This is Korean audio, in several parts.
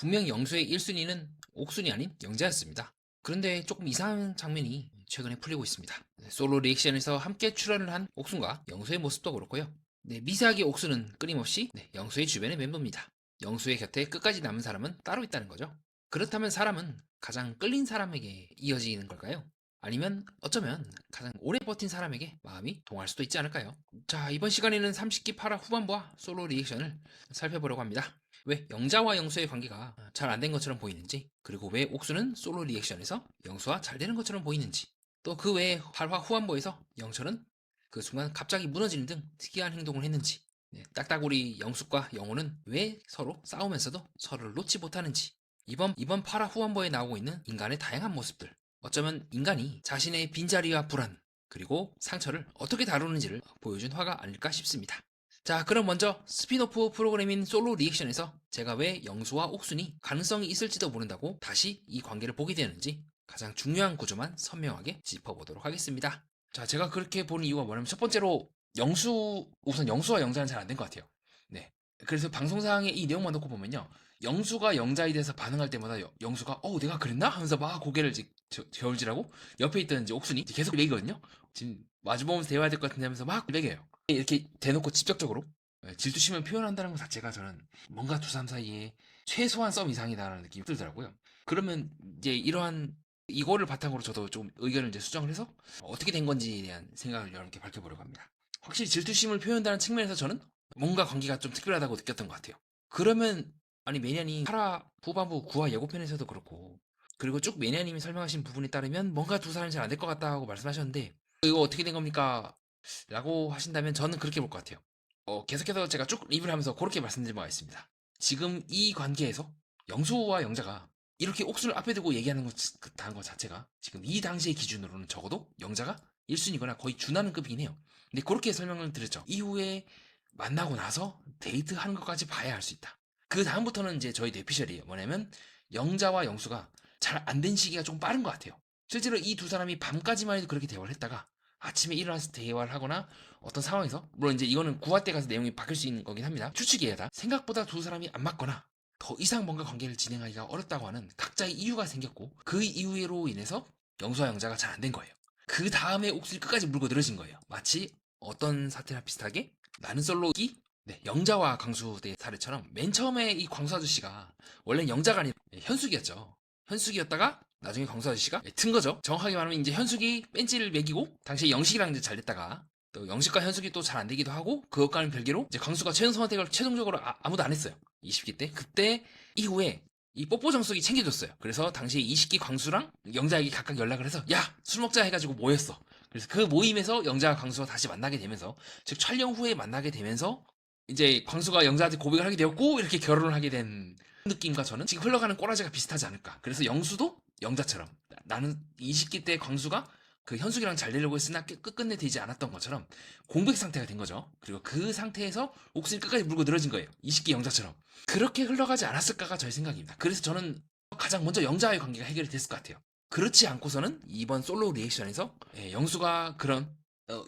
분명 영수의 1순위는 옥순이 아닌 영자였습니다. 그런데 조금 이상한 장면이 최근에 풀리고 있습니다. 솔로 리액션에서 함께 출연을 한 옥순과 영수의 모습도 그렇고요. 미세하게 옥순은 끊임없이 영수의 주변의 멤버입니다. 영수의 곁에 끝까지 남은 사람은 따로 있다는 거죠. 그렇다면 사람은 가장 끌린 사람에게 이어지는 걸까요? 아니면 어쩌면 가장 오래 버틴 사람에게 마음이 동할 수도 있지 않을까요? 자, 이번 시간에는 30기 8화 후반부와 솔로 리액션을 살펴보려고 합니다. 왜 영자와 영수의 관계가 잘 안 된 것처럼 보이는지, 그리고 왜 옥수는 솔로 리액션에서 영수와 잘 되는 것처럼 보이는지, 또 그 외에 8화 후반부에서 영철은 그 순간 갑자기 무너지는 등 특이한 행동을 했는지, 딱따구리 영숙과 영호는 왜 서로 싸우면서도 서로를 놓지 못하는지, 이번 8화 후반부에 나오고 있는 인간의 다양한 모습들, 어쩌면 인간이 자신의 빈자리와 불안, 그리고 상처를 어떻게 다루는지를 보여준 화가 아닐까 싶습니다. 자, 그럼 먼저 스피노프 프로그램인 솔로 리액션에서 제가 왜 영수와 옥순이 가능성이 있을지도 모른다고 다시 이 관계를 보게 되는지 가장 중요한 구조만 선명하게 짚어보도록 하겠습니다. 자, 제가 그렇게 보는 이유가 뭐냐면 첫 번째로 우선 영수와 영자는 잘 안 된 것 같아요. 네. 그래서 방송상에 이 내용만 놓고 보면요. 영수가 영자에 대해서 반응할 때마다 영수가 내가 그랬나? 하면서 막 고개를 저울질하고 옆에 있던 이제 옥순이 계속 얘기거든요. 지금 마주보면서 대화해야 될 것 같은데 하면서 막 얘기해요. 이렇게 대놓고 직접적으로 질투심을 표현한다는 것 자체가 저는 뭔가 두 사람 사이에 최소한 썸 이상이다라는 느낌이 들더라고요. 그러면 이제 이거를 바탕으로 저도 좀 의견을 이제 수정을 해서 어떻게 된 건지에 대한 생각을 여러분께 밝혀보려고 합니다. 확실히 질투심을 표현한다는 측면에서 저는 뭔가 관계가 좀 특별하다고 느꼈던 것 같아요. 그러면 아니 매니아님 8화 후반부 9화 예고편에서도 그렇고 그리고 쭉 매니아님이 설명하신 부분에 따르면 뭔가 두 사람이 잘 안 될 것 같다고 말씀하셨는데 이거 어떻게 된 겁니까? 라고 하신다면 저는 그렇게 볼 것 같아요. 계속해서 제가 쭉 리뷰를 하면서 그렇게 말씀드린 바가 있습니다. 지금 이 관계에서 영수와 영자가 이렇게 옥순을 앞에 두고 얘기하는 것 자체가 지금 이 당시의 기준으로는 적어도 영자가 1순위거나 거의 준하는 급이긴 해요. 근데 그렇게 설명을 드렸죠. 이후에 만나고 나서 데이트하는 것까지 봐야 할 수 있다. 그 다음부터는 이제 저희 뇌피셜이에요. 뭐냐면 영자와 영수가 잘 안 된 시기가 좀 빠른 것 같아요. 실제로 이 두 사람이 밤까지만 해도 그렇게 대화를 했다가 아침에 일어나서 대화를 하거나 어떤 상황에서 물론 이제 이거는 9화 때 가서 내용이 바뀔 수 있는 거긴 합니다. 추측이에요 다. 생각보다 두 사람이 안 맞거나 더 이상 뭔가 관계를 진행하기가 어렵다고 하는 각자의 이유가 생겼고 그 이유로 인해서 영수와 영자가 잘 안 된 거예요. 그 다음에 옥수를 끝까지 물고 늘어진 거예요. 마치 어떤 사태나 비슷하게 나는 솔로기 영자와 광수의 사례처럼 맨 처음에 이 광수 아저씨가 원래 영자가 아닌 현숙이었죠. 현숙이었다가 나중에 광수 아저씨가 튼 거죠. 정확하게 말하면 이제 현숙이 뺀지를 매기고 당시에 영식이랑 이제 잘 됐다가 또 영식과 현숙이 또 잘 안 되기도 하고 그것과는 별개로 이제 광수가 최종 선택을 최종적으로 아무도 안 했어요. 20기 때. 그때 이후에 이 뽀뽀 정석이 챙겨줬어요. 그래서 당시에 20기 광수랑 영자에게 각각 연락을 해서 야, 술 먹자 해가지고 모였어. 그래서 그 모임에서 영자와 광수가 다시 만나게 되면서 즉 촬영 후에 만나게 되면서 이제 광수가 영자한테 고백을 하게 되었고 이렇게 결혼을 하게 된 느낌과 저는 지금 흘러가는 꼬라지가 비슷하지 않을까. 그래서 영수도 영자처럼 나는 20기 때 광수가 그 현숙이랑 잘 되려고 했으나 끝끝내 되지 않았던 것처럼 공백 상태가 된 거죠. 그리고 그 상태에서 옥순이 끝까지 물고 늘어진 거예요. 20기 영자처럼. 그렇게 흘러가지 않았을까가 저의 생각입니다. 그래서 저는 가장 먼저 영자와의 관계가 해결이 됐을 것 같아요. 그렇지 않고서는 이번 솔로 리액션에서 영수가 그런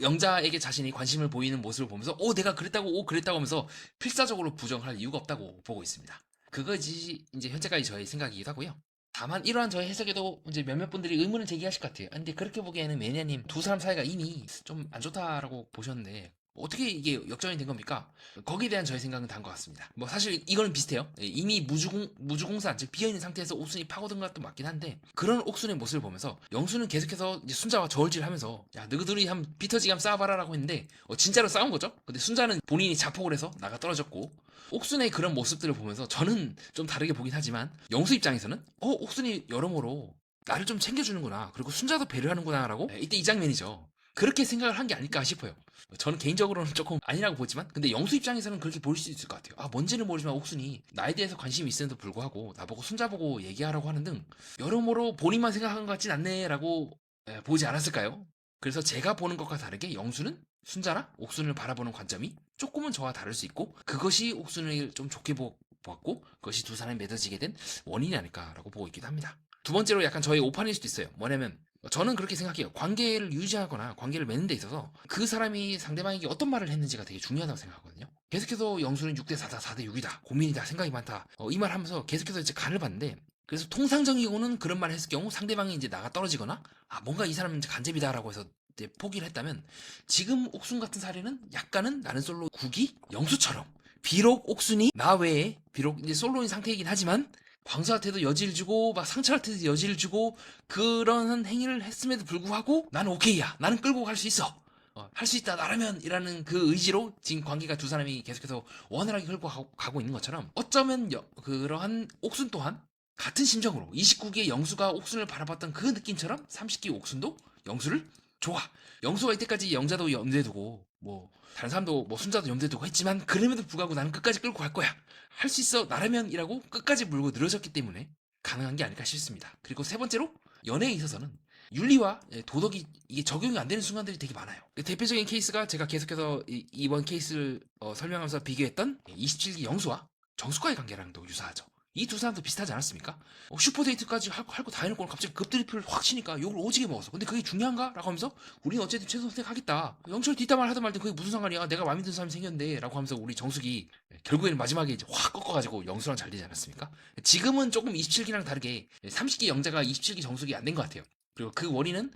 영자에게 자신이 관심을 보이는 모습을 보면서 내가 그랬다고 하면서 필사적으로 부정할 이유가 없다고 보고 있습니다. 그것이 이제 현재까지 저의 생각이기도 하고요. 다만 이러한 저의 해석에도 이제 몇몇 분들이 의문을 제기하실 것 같아요. 근데 그렇게 보기에는 매니아님 두 사람 사이가 이미 좀 안 좋다라고 보셨는데 어떻게 이게 역전이 된 겁니까? 거기에 대한 저의 생각은 다른 것 같습니다. 뭐 사실 이거는 비슷해요. 이미 무주공산 즉 비어있는 상태에서 옥순이 파고든 것도 맞긴 한데 그런 옥순의 모습을 보면서 영수는 계속해서 이제 순자와 저울질하면서 야 너희들이 한 비터지게 한번 싸워봐라라고 했는데 진짜로 싸운 거죠. 근데 순자는 본인이 자폭을 해서 나가 떨어졌고 옥순의 그런 모습들을 보면서 저는 좀 다르게 보긴 하지만 영수 입장에서는 옥순이 여러모로 나를 좀 챙겨주는구나 그리고 순자도 배려하는구나 라고 이때 이 장면이죠. 그렇게 생각을 한 게 아닐까 싶어요. 저는 개인적으로는 조금 아니라고 보지만 근데 영수 입장에서는 그렇게 보일 수 있을 것 같아요. 뭔지는 모르지만 옥순이 나에 대해서 관심이 있음에도 불구하고 나보고 순자 보고 얘기하라고 하는 등 여러모로 본인만 생각한 것 같진 않네 라고 보지 않았을까요? 그래서 제가 보는 것과 다르게 영수는 순자나 옥순을 바라보는 관점이 조금은 저와 다를 수 있고 그것이 옥순을 좀 좋게 보았고 그것이 두 사람이 맺어지게 된 원인이 아닐까라고 보고 있기도 합니다. 두 번째로 약간 저의 오판일 수도 있어요. 뭐냐면 저는 그렇게 생각해요. 관계를 유지하거나 관계를 맺는 데 있어서 그 사람이 상대방에게 어떤 말을 했는지가 되게 중요하다고 생각하거든요. 계속해서 영수는 6대 4다, 4대 6이다, 고민이다, 생각이 많다. 이 말 하면서 계속해서 이제 간을 봤는데, 그래서 통상적이고는 그런 말을 했을 경우 상대방이 이제 나가 떨어지거나, 뭔가 이 사람은 이제 간접이다라고 해서 이제 포기를 했다면, 지금 옥순 같은 사례는 약간은 나는 솔로 국이 영수처럼, 비록 옥순이 나 외에, 비록 이제 솔로인 상태이긴 하지만, 광수한테도 여지를 주고, 막 상철한테도 여지를 주고, 그런 행위를 했음에도 불구하고, 나는 오케이야. 나는 끌고 갈 수 있어. 할 수 있다 나라면 이라는 그 의지로 지금 관계가 두 사람이 계속해서 원활하게 끌고 가고 있는 것처럼 어쩌면 그러한 옥순 또한 같은 심정으로 29기의 영수가 옥순을 바라봤던 그 느낌처럼 30기 옥순도 영수를 좋아. 영수가 이때까지 영자도 염두에 두고 뭐 다른 사람도 뭐 순자도 염두에 두고 했지만 그럼에도 불구하고 나는 끝까지 끌고 갈 거야. 할 수 있어 나라면이라고 끝까지 물고 늘어졌기 때문에 가능한 게 아닐까 싶습니다. 그리고 세 번째로 연애에 있어서는 윤리와 도덕이 이게 적용이 안 되는 순간들이 되게 많아요. 대표적인 케이스가 제가 계속해서 이번 케이스를 설명하면서 비교했던 27기 영수와 정수과의 관계랑도 유사하죠. 이 두 사람도 비슷하지 않았습니까? 슈퍼데이트까지 할 거 다 해놓고 갑자기 급드리프를 확 치니까 욕을 오지게 먹었어. 근데 그게 중요한가? 라고 하면서 우리는 어쨌든 최소 선택하겠다. 영철 뒷담화를 하든 말든 그게 무슨 상관이야. 내가 마음에 드는 사람이 생겼는데 라고 하면서 우리 정숙이 결국에는 마지막에 이제 확 꺾어가지고 영수랑 잘 되지 않았습니까? 지금은 조금 27기랑 다르게 30기 영자가 27기 정숙이 안 된 것 같아요. 그리고 그 원인은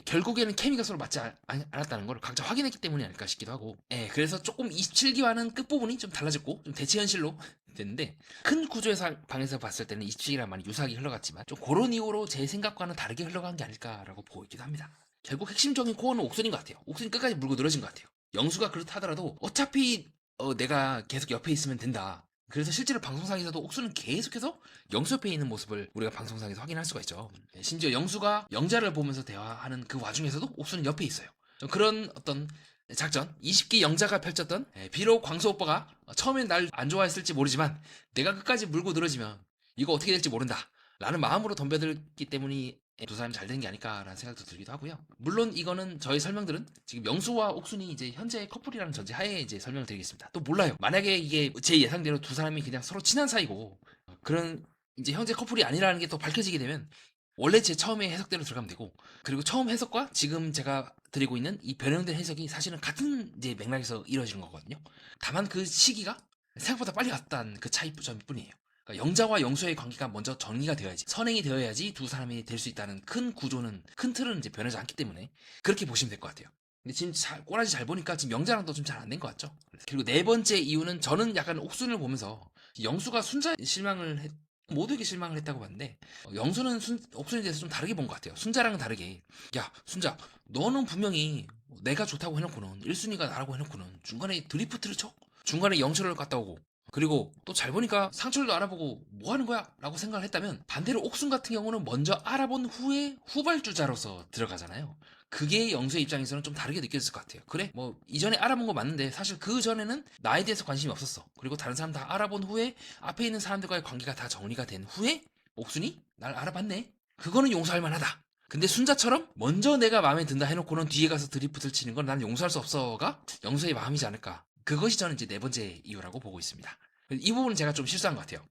결국에는 케미가 서로 맞지 않았다는 걸 각자 확인했기 때문이 아닐까 싶기도 하고 그래서 조금 27기와는 끝부분이 좀 달라졌고 좀 대체 현실로 됐는데 큰 구조에서 방에서 봤을 때는 27기랑 많이 유사하게 흘러갔지만 좀 그런 이유로 제 생각과는 다르게 흘러간 게 아닐까라고 보고 있기도 합니다. 결국 핵심적인 코어는 옥순인 것 같아요. 옥순이 끝까지 물고 늘어진 것 같아요. 영수가 그렇다 하더라도 어차피 내가 계속 옆에 있으면 된다. 그래서 실제로 방송상에서도 옥수는 계속해서 영수 옆에 있는 모습을 우리가 방송상에서 확인할 수가 있죠. 심지어 영수가 영자를 보면서 대화하는 그 와중에서도 옥수는 옆에 있어요. 그런 어떤 작전, 20기 영자가 펼쳤던 비록 광수 오빠가 처음엔 날 안 좋아했을지 모르지만 내가 끝까지 물고 늘어지면 이거 어떻게 될지 모른다 라는 마음으로 덤벼들기 때문이 두 사람이 잘 되는 게 아닐까라는 생각도 들기도 하고요. 물론 이거는 저희 설명들은 지금 영수와 옥순이 이제 현재 커플이라는 전제 하에 이제 설명을 드리겠습니다. 또 몰라요. 만약에 이게 제 예상대로 두 사람이 그냥 서로 친한 사이고 그런 이제 현재 커플이 아니라는 게 또 밝혀지게 되면 원래 제 처음에 해석대로 들어가면 되고 그리고 처음 해석과 지금 제가 드리고 있는 이 변형된 해석이 사실은 같은 이제 맥락에서 이루어지는 거거든요. 다만 그 시기가 생각보다 빨리 갔다는 그 차이점 뿐이에요. 그러니까 영자와 영수의 관계가 먼저 정리가 되어야지 선행이 되어야지 두 사람이 될 수 있다는 큰 구조는 큰 틀은 이제 변하지 않기 때문에 그렇게 보시면 될 것 같아요. 근데 지금 꼬라지 잘 보니까 지금 영자랑도 좀 잘 안 된 것 같죠. 그리고 네 번째 이유는 저는 약간 옥순을 보면서 영수가 순자에 실망을 모두에게 실망을 했다고 봤는데 영수는 옥순에 대해서 좀 다르게 본 것 같아요. 순자랑은 다르게 야 순자 너는 분명히 내가 좋다고 해놓고는 1순위가 나라고 해놓고는 중간에 드리프트를 쳐? 중간에 영철을 갔다 오고 그리고 또 잘 보니까 상철도 알아보고 뭐 하는 거야? 라고 생각을 했다면 반대로 옥순 같은 경우는 먼저 알아본 후에 후발주자로서 들어가잖아요. 그게 영수의 입장에서는 좀 다르게 느껴졌을 것 같아요. 그래 뭐 이전에 알아본 거 맞는데 사실 그 전에는 나에 대해서 관심이 없었어. 그리고 다른 사람 다 알아본 후에 앞에 있는 사람들과의 관계가 다 정리가 된 후에 옥순이 날 알아봤네. 그거는 용서할 만하다. 근데 순자처럼 먼저 내가 마음에 든다 해놓고는 뒤에 가서 드리프트를 치는 건 난 용서할 수 없어가 영수의 마음이지 않을까. 그것이 저는 이제 네 번째 이유라고 보고 있습니다. 이 부분은 제가 좀 실수한 것 같아요.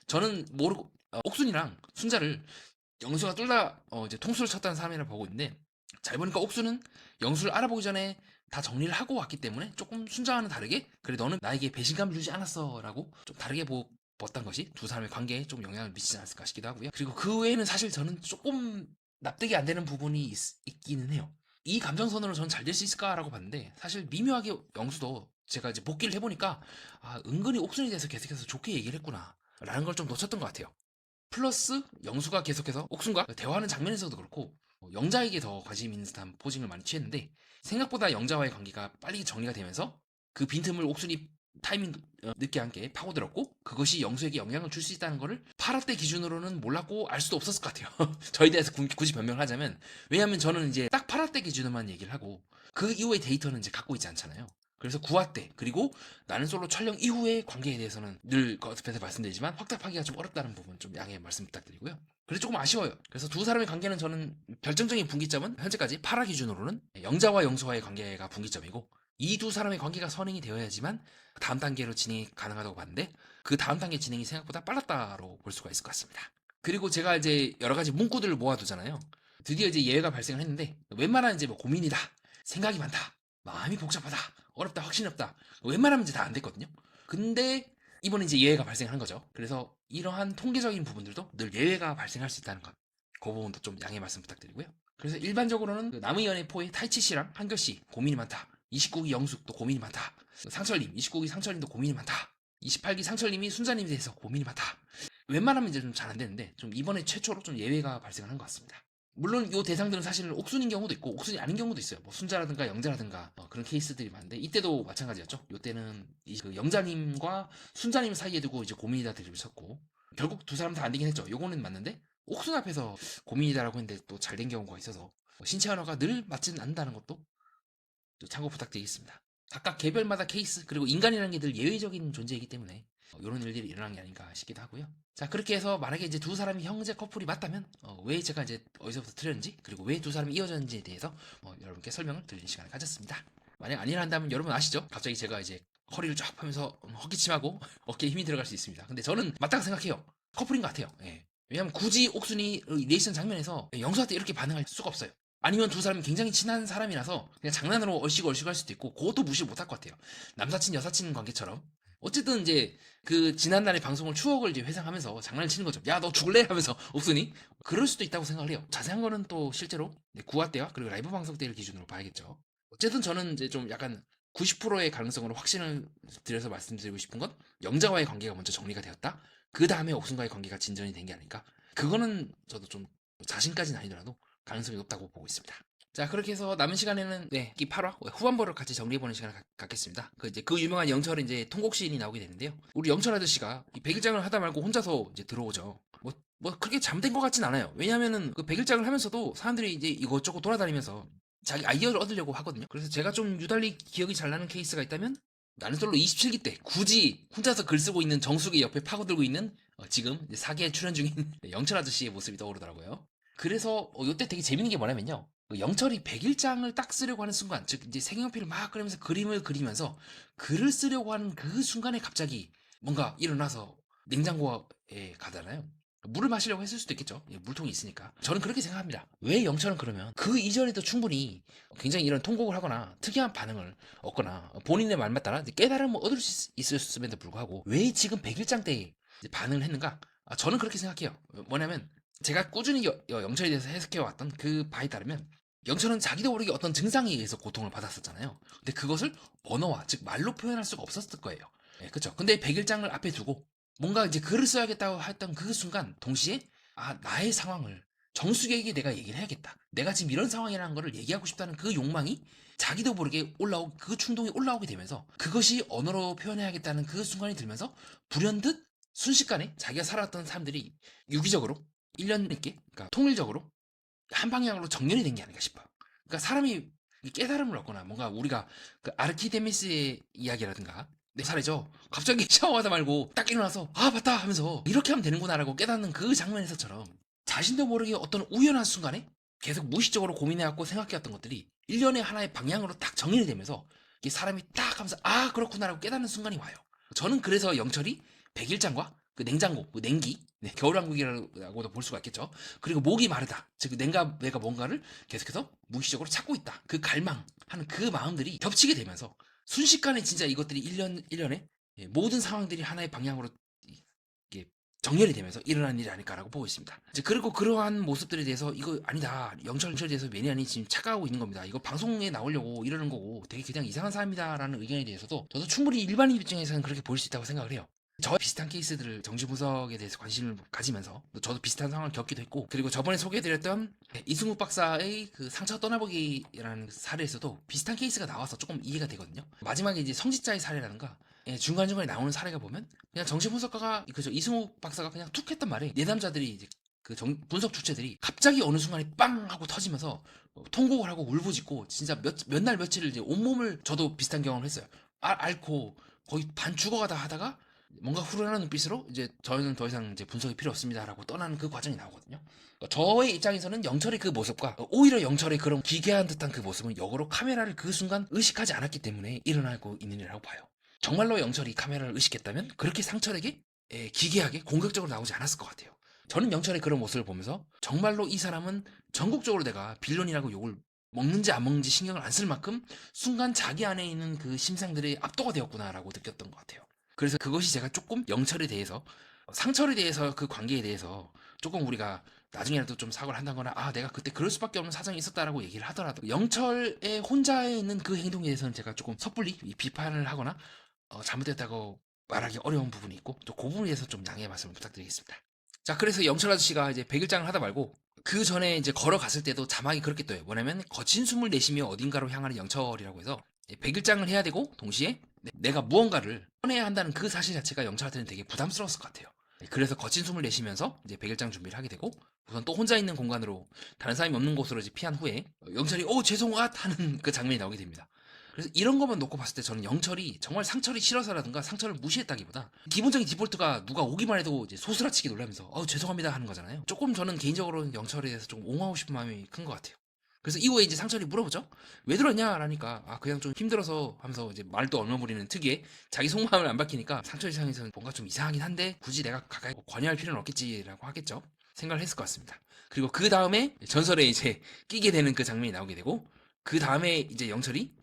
저는 모르고 옥순이랑 순자를 영수가 둘 다 이제 통수를 쳤다는 사람이라 보고 있는데 잘 보니까 옥수는 영수를 알아보기 전에 다 정리를 하고 왔기 때문에 조금 순자와는 다르게 그래 너는 나에게 배신감을 주지 않았어라고 좀 다르게 봤던 것이 두 사람의 관계에 좀 영향을 미치지 않았을까 싶기도 하고요. 그리고 그 외에는 사실 저는 조금 납득이 안 되는 부분이 있기는 해요. 이 감정선으로 저는 잘 될 수 있을까라고 봤는데 사실 미묘하게 영수도 제가 이제 복귀를 해보니까 은근히 옥순에 대해서 계속해서 좋게 얘기를 했구나 라는 걸 좀 놓쳤던 것 같아요. 플러스 영수가 계속해서 옥순과 대화하는 장면에서도 그렇고 영자에게 더 관심 있는 듯한 포징을 많이 취했는데 생각보다 영자와의 관계가 빨리 정리가 되면서 그 빈틈을 옥순이 타이밍 늦게 함께 파고들었고 그것이 영수에게 영향을 줄 수 있다는 거를 8화 때 기준으로는 몰랐고 알 수도 없었을 것 같아요. 저에 대해서 굳이 변명을 하자면 왜냐하면 저는 이제 딱 8화 때 기준으로만 얘기를 하고 그 이후의 데이터는 이제 갖고 있지 않잖아요. 그래서 9화 때 그리고 나는 솔로 촬영 이후의 관계에 대해서는 늘 거듭해서 말씀드리지만 확답하기가 좀 어렵다는 부분 좀 양해 말씀 부탁드리고요. 그래서 조금 아쉬워요. 그래서 두 사람의 관계는 저는 결정적인 분기점은 현재까지 8화 기준으로는 영자와 영수와의 관계가 분기점이고 이 두 사람의 관계가 선행이 되어야지만 다음 단계로 진행이 가능하다고 봤는데 그 다음 단계 진행이 생각보다 빨랐다로 볼 수가 있을 것 같습니다. 그리고 제가 이제 여러 가지 문구들을 모아두잖아요. 드디어 이제 예외가 발생을 했는데 웬만한 이제 뭐 고민이다, 생각이 많다, 마음이 복잡하다, 어렵다, 확신 없다. 웬만하면 이제 다 안 됐거든요. 근데 이번에 이제 예외가 발생한 거죠. 그래서 이러한 통계적인 부분들도 늘 예외가 발생할 수 있다는 것. 그 부분도 좀 양해 말씀 부탁드리고요. 그래서 일반적으로는 그 남의연의 포의 타이치 씨랑 한결 씨 고민이 많다. 29기 영숙도 고민이 많다. 상철님, 29기 상철님도 고민이 많다. 28기 상철님이 순자님에 대해서 고민이 많다. 웬만하면 이제 좀 잘 안 되는데 좀 이번에 최초로 좀 예외가 발생한 것 같습니다. 물론 이 대상들은 사실은 옥순인 경우도 있고 옥순이 아닌 경우도 있어요. 뭐 순자라든가 영자라든가 그런 케이스들이 많은데 이때도 마찬가지였죠. 이때는 그 영자님과 순자님 사이에 두고 이제 고민이다 드립을 쳤고 결국 두 사람 다 안 되긴 했죠. 요거는 맞는데 옥순 앞에서 고민이다라고 했는데 또 잘 된 경우가 있어서 신체 언어가 늘 맞지는 않는다는 것도 참고 부탁드리겠습니다. 각각 개별마다 케이스 그리고 인간이라는 게 늘 예외적인 존재이기 때문에 이런 일들이 일어난 게 아닌가 싶기도 하고요. 자 그렇게 해서 만약에 이제 두 사람이 형제 커플이 맞다면 왜 제가 이제 어디서부터 틀렸는지 그리고 왜 두 사람이 이어졌는지에 대해서 여러분께 설명을 드리는 시간을 가졌습니다. 만약 아니란다면 여러분 아시죠? 갑자기 제가 이제 허리를 쫙 펴면서 헛기침하고 어깨에 힘이 들어갈 수 있습니다. 근데 저는 맞다고 생각해요. 커플인 것 같아요. 예. 왜냐면 굳이 옥순이 리액션 장면에서 영수한테 이렇게 반응할 수가 없어요. 아니면 두 사람이 굉장히 친한 사람이라서 그냥 장난으로 얼씨구 할 수도 있고 그것도 무시 못할 것 같아요. 남사친 여사친 관계처럼. 어쨌든 이제 그 지난날의 방송을 추억을 이제 회상하면서 장난을 치는 거죠. 야 너 죽을래? 하면서 옥순이 그럴 수도 있다고 생각을 해요. 자세한 거는 또 실제로 구화 때와 그리고 라이브 방송 때를 기준으로 봐야겠죠. 어쨌든 저는 이제 좀 약간 90%의 가능성으로 확신을 드려서 말씀드리고 싶은 건 영자와의 관계가 먼저 정리가 되었다. 그 다음에 옥순과의 관계가 진전이 된 게 아닐까. 그거는 저도 좀 자신까지는 아니더라도 가능성이 높다고 보고 있습니다. 자 그렇게 해서 남은 시간에는 이 8화 후반부를 같이 정리해보는 시간을 갖겠습니다. 그 유명한 영철의 이제 통곡 시인이 나오게 되는데요. 우리 영철 아저씨가 이 백일장을 하다 말고 혼자서 이제 들어오죠. 뭐 그렇게 잠든 것 같진 않아요. 왜냐하면은 그 백일장을 하면서도 사람들이 이제 이것저것 돌아다니면서 자기 아이디어를 얻으려고 하거든요. 그래서 제가 좀 유달리 기억이 잘 나는 케이스가 있다면 나는 솔로 27기 때 굳이 혼자서 글 쓰고 있는 정숙의 옆에 파고들고 있는 지금 4기에 출연 중인 영철 아저씨의 모습이 떠오르더라고요. 그래서 이때 되게 재밌는 게 뭐냐면요. 영철이 백일장을 딱 쓰려고 하는 순간, 즉 이제 색연필을 막 그리면서 그림을 그리면서 글을 쓰려고 하는 그 순간에 갑자기 뭔가 일어나서 냉장고에 가잖아요. 물을 마시려고 했을 수도 있겠죠. 물통이 있으니까. 저는 그렇게 생각합니다. 왜 영철은 그러면 그 이전에도 충분히 굉장히 이런 통곡을 하거나 특이한 반응을 얻거나 본인의 말만 따라 깨달음을 얻을 수 있었음에도 불구하고 왜 지금 백일장 때 반응을 했는가? 저는 그렇게 생각해요. 뭐냐면 제가 꾸준히 영철에 대해서 해석해왔던 그 바에 따르면 영철은 자기도 모르게 어떤 증상에 의해서 고통을 받았었잖아요. 근데 그것을 언어와 즉 말로 표현할 수가 없었을 거예요. 그렇죠. 근데 백일장을 앞에 두고 뭔가 이제 글을 써야겠다고 했던 그 순간 동시에 나의 상황을 정숙에게 내가 얘기를 해야겠다. 내가 지금 이런 상황이라는 거를 얘기하고 싶다는 그 욕망이 자기도 모르게 그 충동이 올라오게 되면서 그것이 언어로 표현해야겠다는 그 순간이 들면서 불현듯 순식간에 자기가 살아왔던 사람들이 유기적으로 1년 있게 그러니까 통일적으로 한 방향으로 정렬이 된 게 아닌가 싶어요. 그러니까 사람이 깨달음을 얻거나 뭔가 우리가 그 아르키데미스의 이야기라든가 내 사례죠. 갑자기 샤워하다 말고 딱 일어나서 맞다 하면서 이렇게 하면 되는구나라고 깨닫는 그 장면에서처럼 자신도 모르게 어떤 우연한 순간에 계속 무의식적으로 고민해왔고 생각해왔던 것들이 1년의 하나의 방향으로 딱 정리가 되면서 이게 사람이 딱 하면서 그렇구나라고 깨닫는 순간이 와요. 저는 그래서 영철이 백일장과 그 냉장고, 그 냉기, 겨울왕국이라고도 볼 수가 있겠죠. 그리고 목이 마르다. 즉, 내가 뭔가를 계속해서 무의식적으로 찾고 있다. 그 갈망하는 그 마음들이 겹치게 되면서 순식간에 진짜 이것들이 1년에 모든 상황들이 하나의 방향으로 이게 정렬이 되면서 일어난 일이 아닐까라고 보고 있습니다. 그리고 그러한 모습들에 대해서 이거 아니다. 영철에 대해서 매니아니 지금 착각하고 있는 겁니다. 이거 방송에 나오려고 이러는 거고 되게 그냥 이상한 사람이다라는 의견에 대해서도 저도 충분히 일반인 입장에서는 그렇게 보일 수 있다고 생각을 해요. 저와 비슷한 케이스들을 정치 분석에 대해서 관심을 가지면서 저도 비슷한 상황을 겪기도 했고 그리고 저번에 소개해드렸던 이승욱 박사의 그 상처 떠나보기라는 사례에서도 비슷한 케이스가 나와서 조금 이해가 되거든요. 마지막에 이제 성직자의 사례라든가 중간중간에 나오는 사례가 보면 그냥 정치 분석가가 그죠 이승욱 박사가 그냥 툭 했던 말에 내담자들이 이제 그 분석 주체들이 갑자기 어느 순간에 빵 하고 터지면서 통곡을 하고 울부짖고 진짜 몇 날 며칠을 이제 온몸을 저도 비슷한 경험을 했어요. 앓고 거의 반 죽어가다 하다가 뭔가 후련한 눈빛으로 이제 저희는 더 이상 이제 분석이 필요 없습니다라고 떠나는 그 과정이 나오거든요. 그러니까 저의 입장에서는 영철의 그 모습과 오히려 영철의 그런 기괴한 듯한 그 모습은 역으로 카메라를 그 순간 의식하지 않았기 때문에 일어나고 있는 일이라고 봐요. 정말로 영철이 카메라를 의식했다면 그렇게 상철에게 기괴하게 공격적으로 나오지 않았을 것 같아요. 저는 영철의 그런 모습을 보면서 정말로 이 사람은 전국적으로 내가 빌런이라고 욕을 먹는지 안 먹는지 신경을 안 쓸 만큼 순간 자기 안에 있는 그 심상들이 압도가 되었구나라고 느꼈던 것 같아요. 그래서 그것이 제가 조금 영철에 대해서, 상철에 대해서, 그 관계에 대해서 조금 우리가 나중에라도 좀 사과를 한다거나, 아 내가 그때 그럴 수밖에 없는 사정이 있었다라고 얘기를 하더라도 영철의 혼자에 있는 그 행동에 대해서는 제가 조금 섣불리 비판을 하거나 잘못됐다고 말하기 어려운 부분이 있고, 또 그 부분에 대해서 좀 양해의 말씀을 부탁드리겠습니다. 자, 그래서 영철 아저씨가 이제 100일장을 하다 말고 그 전에 이제 걸어갔을 때도 자막이 그렇게 떠요. 뭐냐면 거친 숨을 내쉬며 어딘가로 향하는 영철이라고 해서 100일장을 해야 되고 동시에 내가 무언가를 꺼내야 한다는 그 사실 자체가 영철한테는 되게 부담스러웠을 것 같아요. 그래서 거친 숨을 내쉬면서 이제 100일장 준비를 하게 되고, 우선 또 혼자 있는 공간으로, 다른 사람이 없는 곳으로 이제 피한 후에 영철이 죄송합 하는 그 장면이 나오게 됩니다. 그래서 이런 것만 놓고 봤을 때 저는 영철이 정말 상철이 싫어서라든가 상철을 무시했다기보다 기본적인 디폴트가 누가 오기만 해도 이제 소스라치게 놀라면서 죄송합니다 하는 거잖아요. 조금 저는 개인적으로 영철에 대해서 좀 옹호하고 싶은 마음이 큰 것 같아요. 그래서 이후에 이제 상철이 물어보죠. 왜 들었냐? 라니까 그냥 좀 힘들어서 하면서 이제 말도 얼마부리는 특유의 자기 속마음을 안 밝히니까 상철 입장에서는 뭔가 좀 이상하긴 한데 굳이 내가 가까이 관여할 필요는 없겠지라고 하겠죠. 생각을 했을 것 같습니다. 그리고 그 다음에 전설에 이제 끼게 되는 그 장면이 나오게 되고, 그 다음에 이제 영철이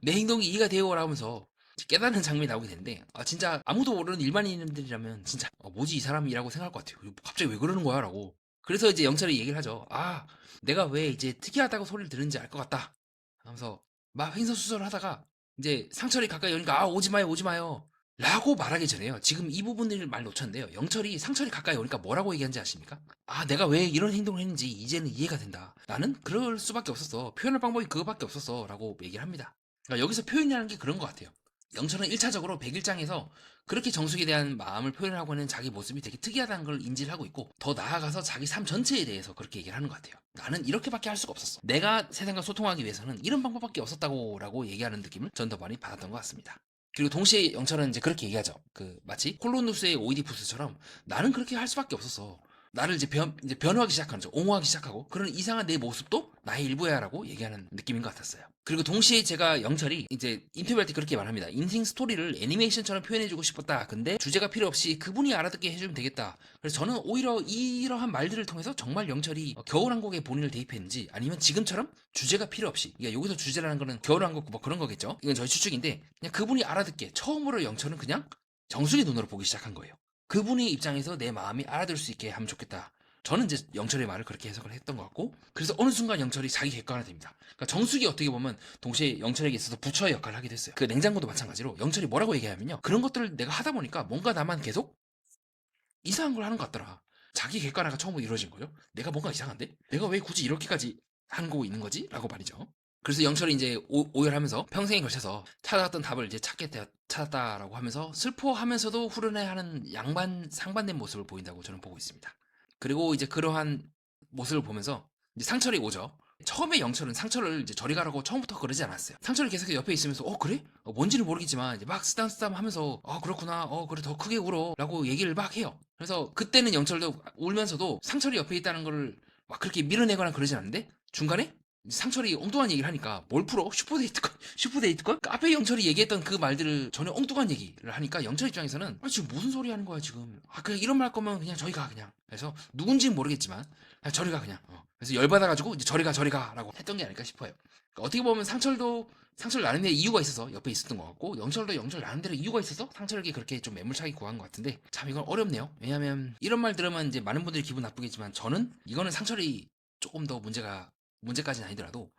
내 행동이 이해가 되어 라면서 깨닫는 장면이 나오게 되는데, 진짜 아무도 모르는 일반인들이라면 진짜 뭐지 이 사람이라고 생각할 것 같아요. 갑자기 왜 그러는 거야 라고. 그래서 이제 영철이 얘기를 하죠. 내가 왜 이제 특이하다고 소리를 들은지 알 것 같다 하면서 막 횡설수설을 하다가 이제 상철이 가까이 오니까 오지 마요 오지 마요 라고 말하기 전에요. 지금 이 부분을 말 놓쳤는데요. 영철이 상철이 가까이 오니까 뭐라고 얘기한지 아십니까? 내가 왜 이런 행동을 했는지 이제는 이해가 된다. 나는 그럴 수밖에 없었어. 표현할 방법이 그거밖에 없었어. 라고 얘기를 합니다. 그러니까 여기서 표현이라는 게 그런 것 같아요. 영철은 1차적으로 100일장에서 그렇게 정숙에 대한 마음을 표현하고 있는 자기 모습이 되게 특이하다는 걸 인지를 하고 있고, 더 나아가서 자기 삶 전체에 대해서 그렇게 얘기를 하는 것 같아요. 나는 이렇게밖에 할 수가 없었어. 내가 세상과 소통하기 위해서는 이런 방법밖에 없었다고 라고 얘기하는 느낌을 전 더 많이 받았던 것 같습니다. 그리고 동시에 영철은 이제 그렇게 얘기하죠. 마치 콜로누스의 오이디푸스처럼 나는 그렇게 할 수밖에 없었어. 나를 이제 변호하기 시작하는 거죠. 옹호하기 시작하고, 그런 이상한 내 모습도 나의 일부야라고 얘기하는 느낌인 것 같았어요. 그리고 동시에 제가 영철이 이제 인터뷰할 때 그렇게 말합니다. 인생 스토리를 애니메이션처럼 표현해주고 싶었다. 근데 주제가 필요 없이 그분이 알아듣게 해주면 되겠다. 그래서 저는 오히려 이러한 말들을 통해서 정말 영철이 겨울왕국에 본인을 대입했는지, 아니면 지금처럼 주제가 필요 없이, 그러니까 여기서 주제라는 거는 겨울왕국 뭐 그런 거겠죠. 이건 저희 추측인데, 그냥 그분이 알아듣게 처음으로 영철은 그냥 정수리 눈으로 보기 시작한 거예요. 그분의 입장에서 내 마음이 알아들을 수 있게 하면 좋겠다. 저는 이제 영철의 말을 그렇게 해석을 했던 것 같고, 그래서 어느 순간 영철이 자기 객관화됩니다. 그러니까 정숙이 어떻게 보면 동시에 영철에게 있어서 부처의 역할을 하게 됐어요. 그 냉장고도 마찬가지로 영철이 뭐라고 얘기하면요, 그런 것들을 내가 하다 보니까 뭔가 나만 계속 이상한 걸 하는 것 같더라. 자기 객관화가 처음으로 이루어진 거예요. 내가 뭔가 이상한데? 내가 왜 굳이 이렇게까지 하는 거고 있는 거지? 라고 말이죠. 그래서 영철이 이제 오열하면서 평생에 걸쳐서 찾아왔던 답을 이제 찾았다라고 하면서 슬퍼하면서도 후련해하는 상반된 모습을 보인다고 저는 보고 있습니다. 그리고 이제 그러한 모습을 보면서 이제 상철이 오죠. 처음에 영철은 상철을 이제 저리 가라고 처음부터 그러지 않았어요. 상철이 계속 옆에 있으면서 그래? 뭔지는 모르겠지만 이제 막 쓰담쓰담 하면서 그렇구나, 그래 더 크게 울어 라고 얘기를 막 해요. 그래서 그때는 영철도 울면서도 상철이 옆에 있다는 걸 막 그렇게 밀어내거나 그러진 않는데, 중간에 상철이 엉뚱한 얘기를 하니까 뭘 풀어? 슈퍼데이트건? 카페 영철이 얘기했던 그 말들을 전혀 엉뚱한 얘기를 하니까 영철 입장에서는 지금 무슨 소리 하는 거야 지금. 그냥 이런 말 할 거면 그냥 저리 가 그냥. 그래서 누군지는 모르겠지만 그냥 저리 가 그냥. 그래서 열받아가지고 이제 저리 가 라고 했던 게 아닐까 싶어요. 그러니까 어떻게 보면 상철도 상철 나름대로 이유가 있어서 옆에 있었던 것 같고, 영철도 영철 나름대로 이유가 있어서 상철에게 그렇게 좀 매몰차게 구한 것 같은데, 참 이건 어렵네요. 왜냐면 이런 말 들으면 이제 많은 분들이 기분 나쁘겠지만, 저는 이거는 상철이 조금 더 문제까지는 아니더라도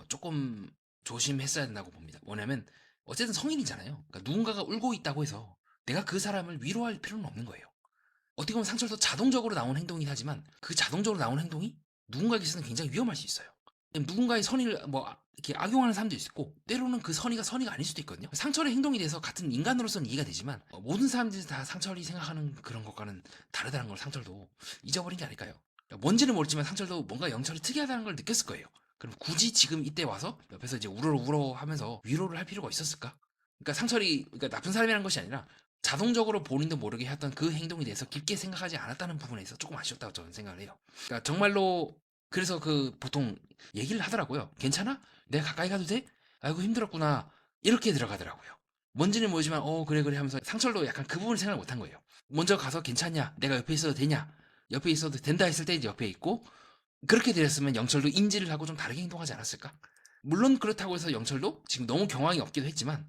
조금 조심했어야 된다고 봅니다. 뭐냐면 어쨌든 성인이잖아요. 그러니까 누군가가 울고 있다고 해서 내가 그 사람을 위로할 필요는 없는 거예요. 어떻게 보면 상철도 자동적으로 나온 행동이긴 하지만, 그 자동적으로 나온 행동이 누군가에게서는 굉장히 위험할 수 있어요. 누군가의 선의를 이렇게 악용하는 사람도 있고, 때로는 그 선의가 아닐 수도 있거든요. 상철의 행동에 대해서 같은 인간으로서는 이해가 되지만, 모든 사람들이 다 상철이 생각하는 그런 것과는 다르다는 걸 상철도 잊어버린 게 아닐까요? 뭔지는 모르지만 상철도 뭔가 영철이 특이하다는 걸 느꼈을 거예요. 그럼 굳이 지금 이때 와서 옆에서 이제 우러러 하면서 위로를 할 필요가 있었을까? 그러니까 상철이 나쁜 사람이라는 것이 아니라 자동적으로 본인도 모르게 했던 그 행동에 대해서 깊게 생각하지 않았다는 부분에서 조금 아쉬웠다고 저는 생각을 해요. 그러니까 정말로, 그래서 보통 얘기를 하더라고요. 괜찮아? 내가 가까이 가도 돼? 아이고 힘들었구나. 이렇게 들어가더라고요. 뭔지는 모르지만 그래 하면서 상철도 약간 그 부분을 생각을 못한 거예요. 먼저 가서 괜찮냐? 내가 옆에 있어도 되냐? 옆에 있어도 된다 했을 때 이제 옆에 있고, 그렇게 되었으면 영철도 인지를 하고 좀 다르게 행동하지 않았을까? 물론 그렇다고 해서 영철도 지금 너무 경황이 없기도 했지만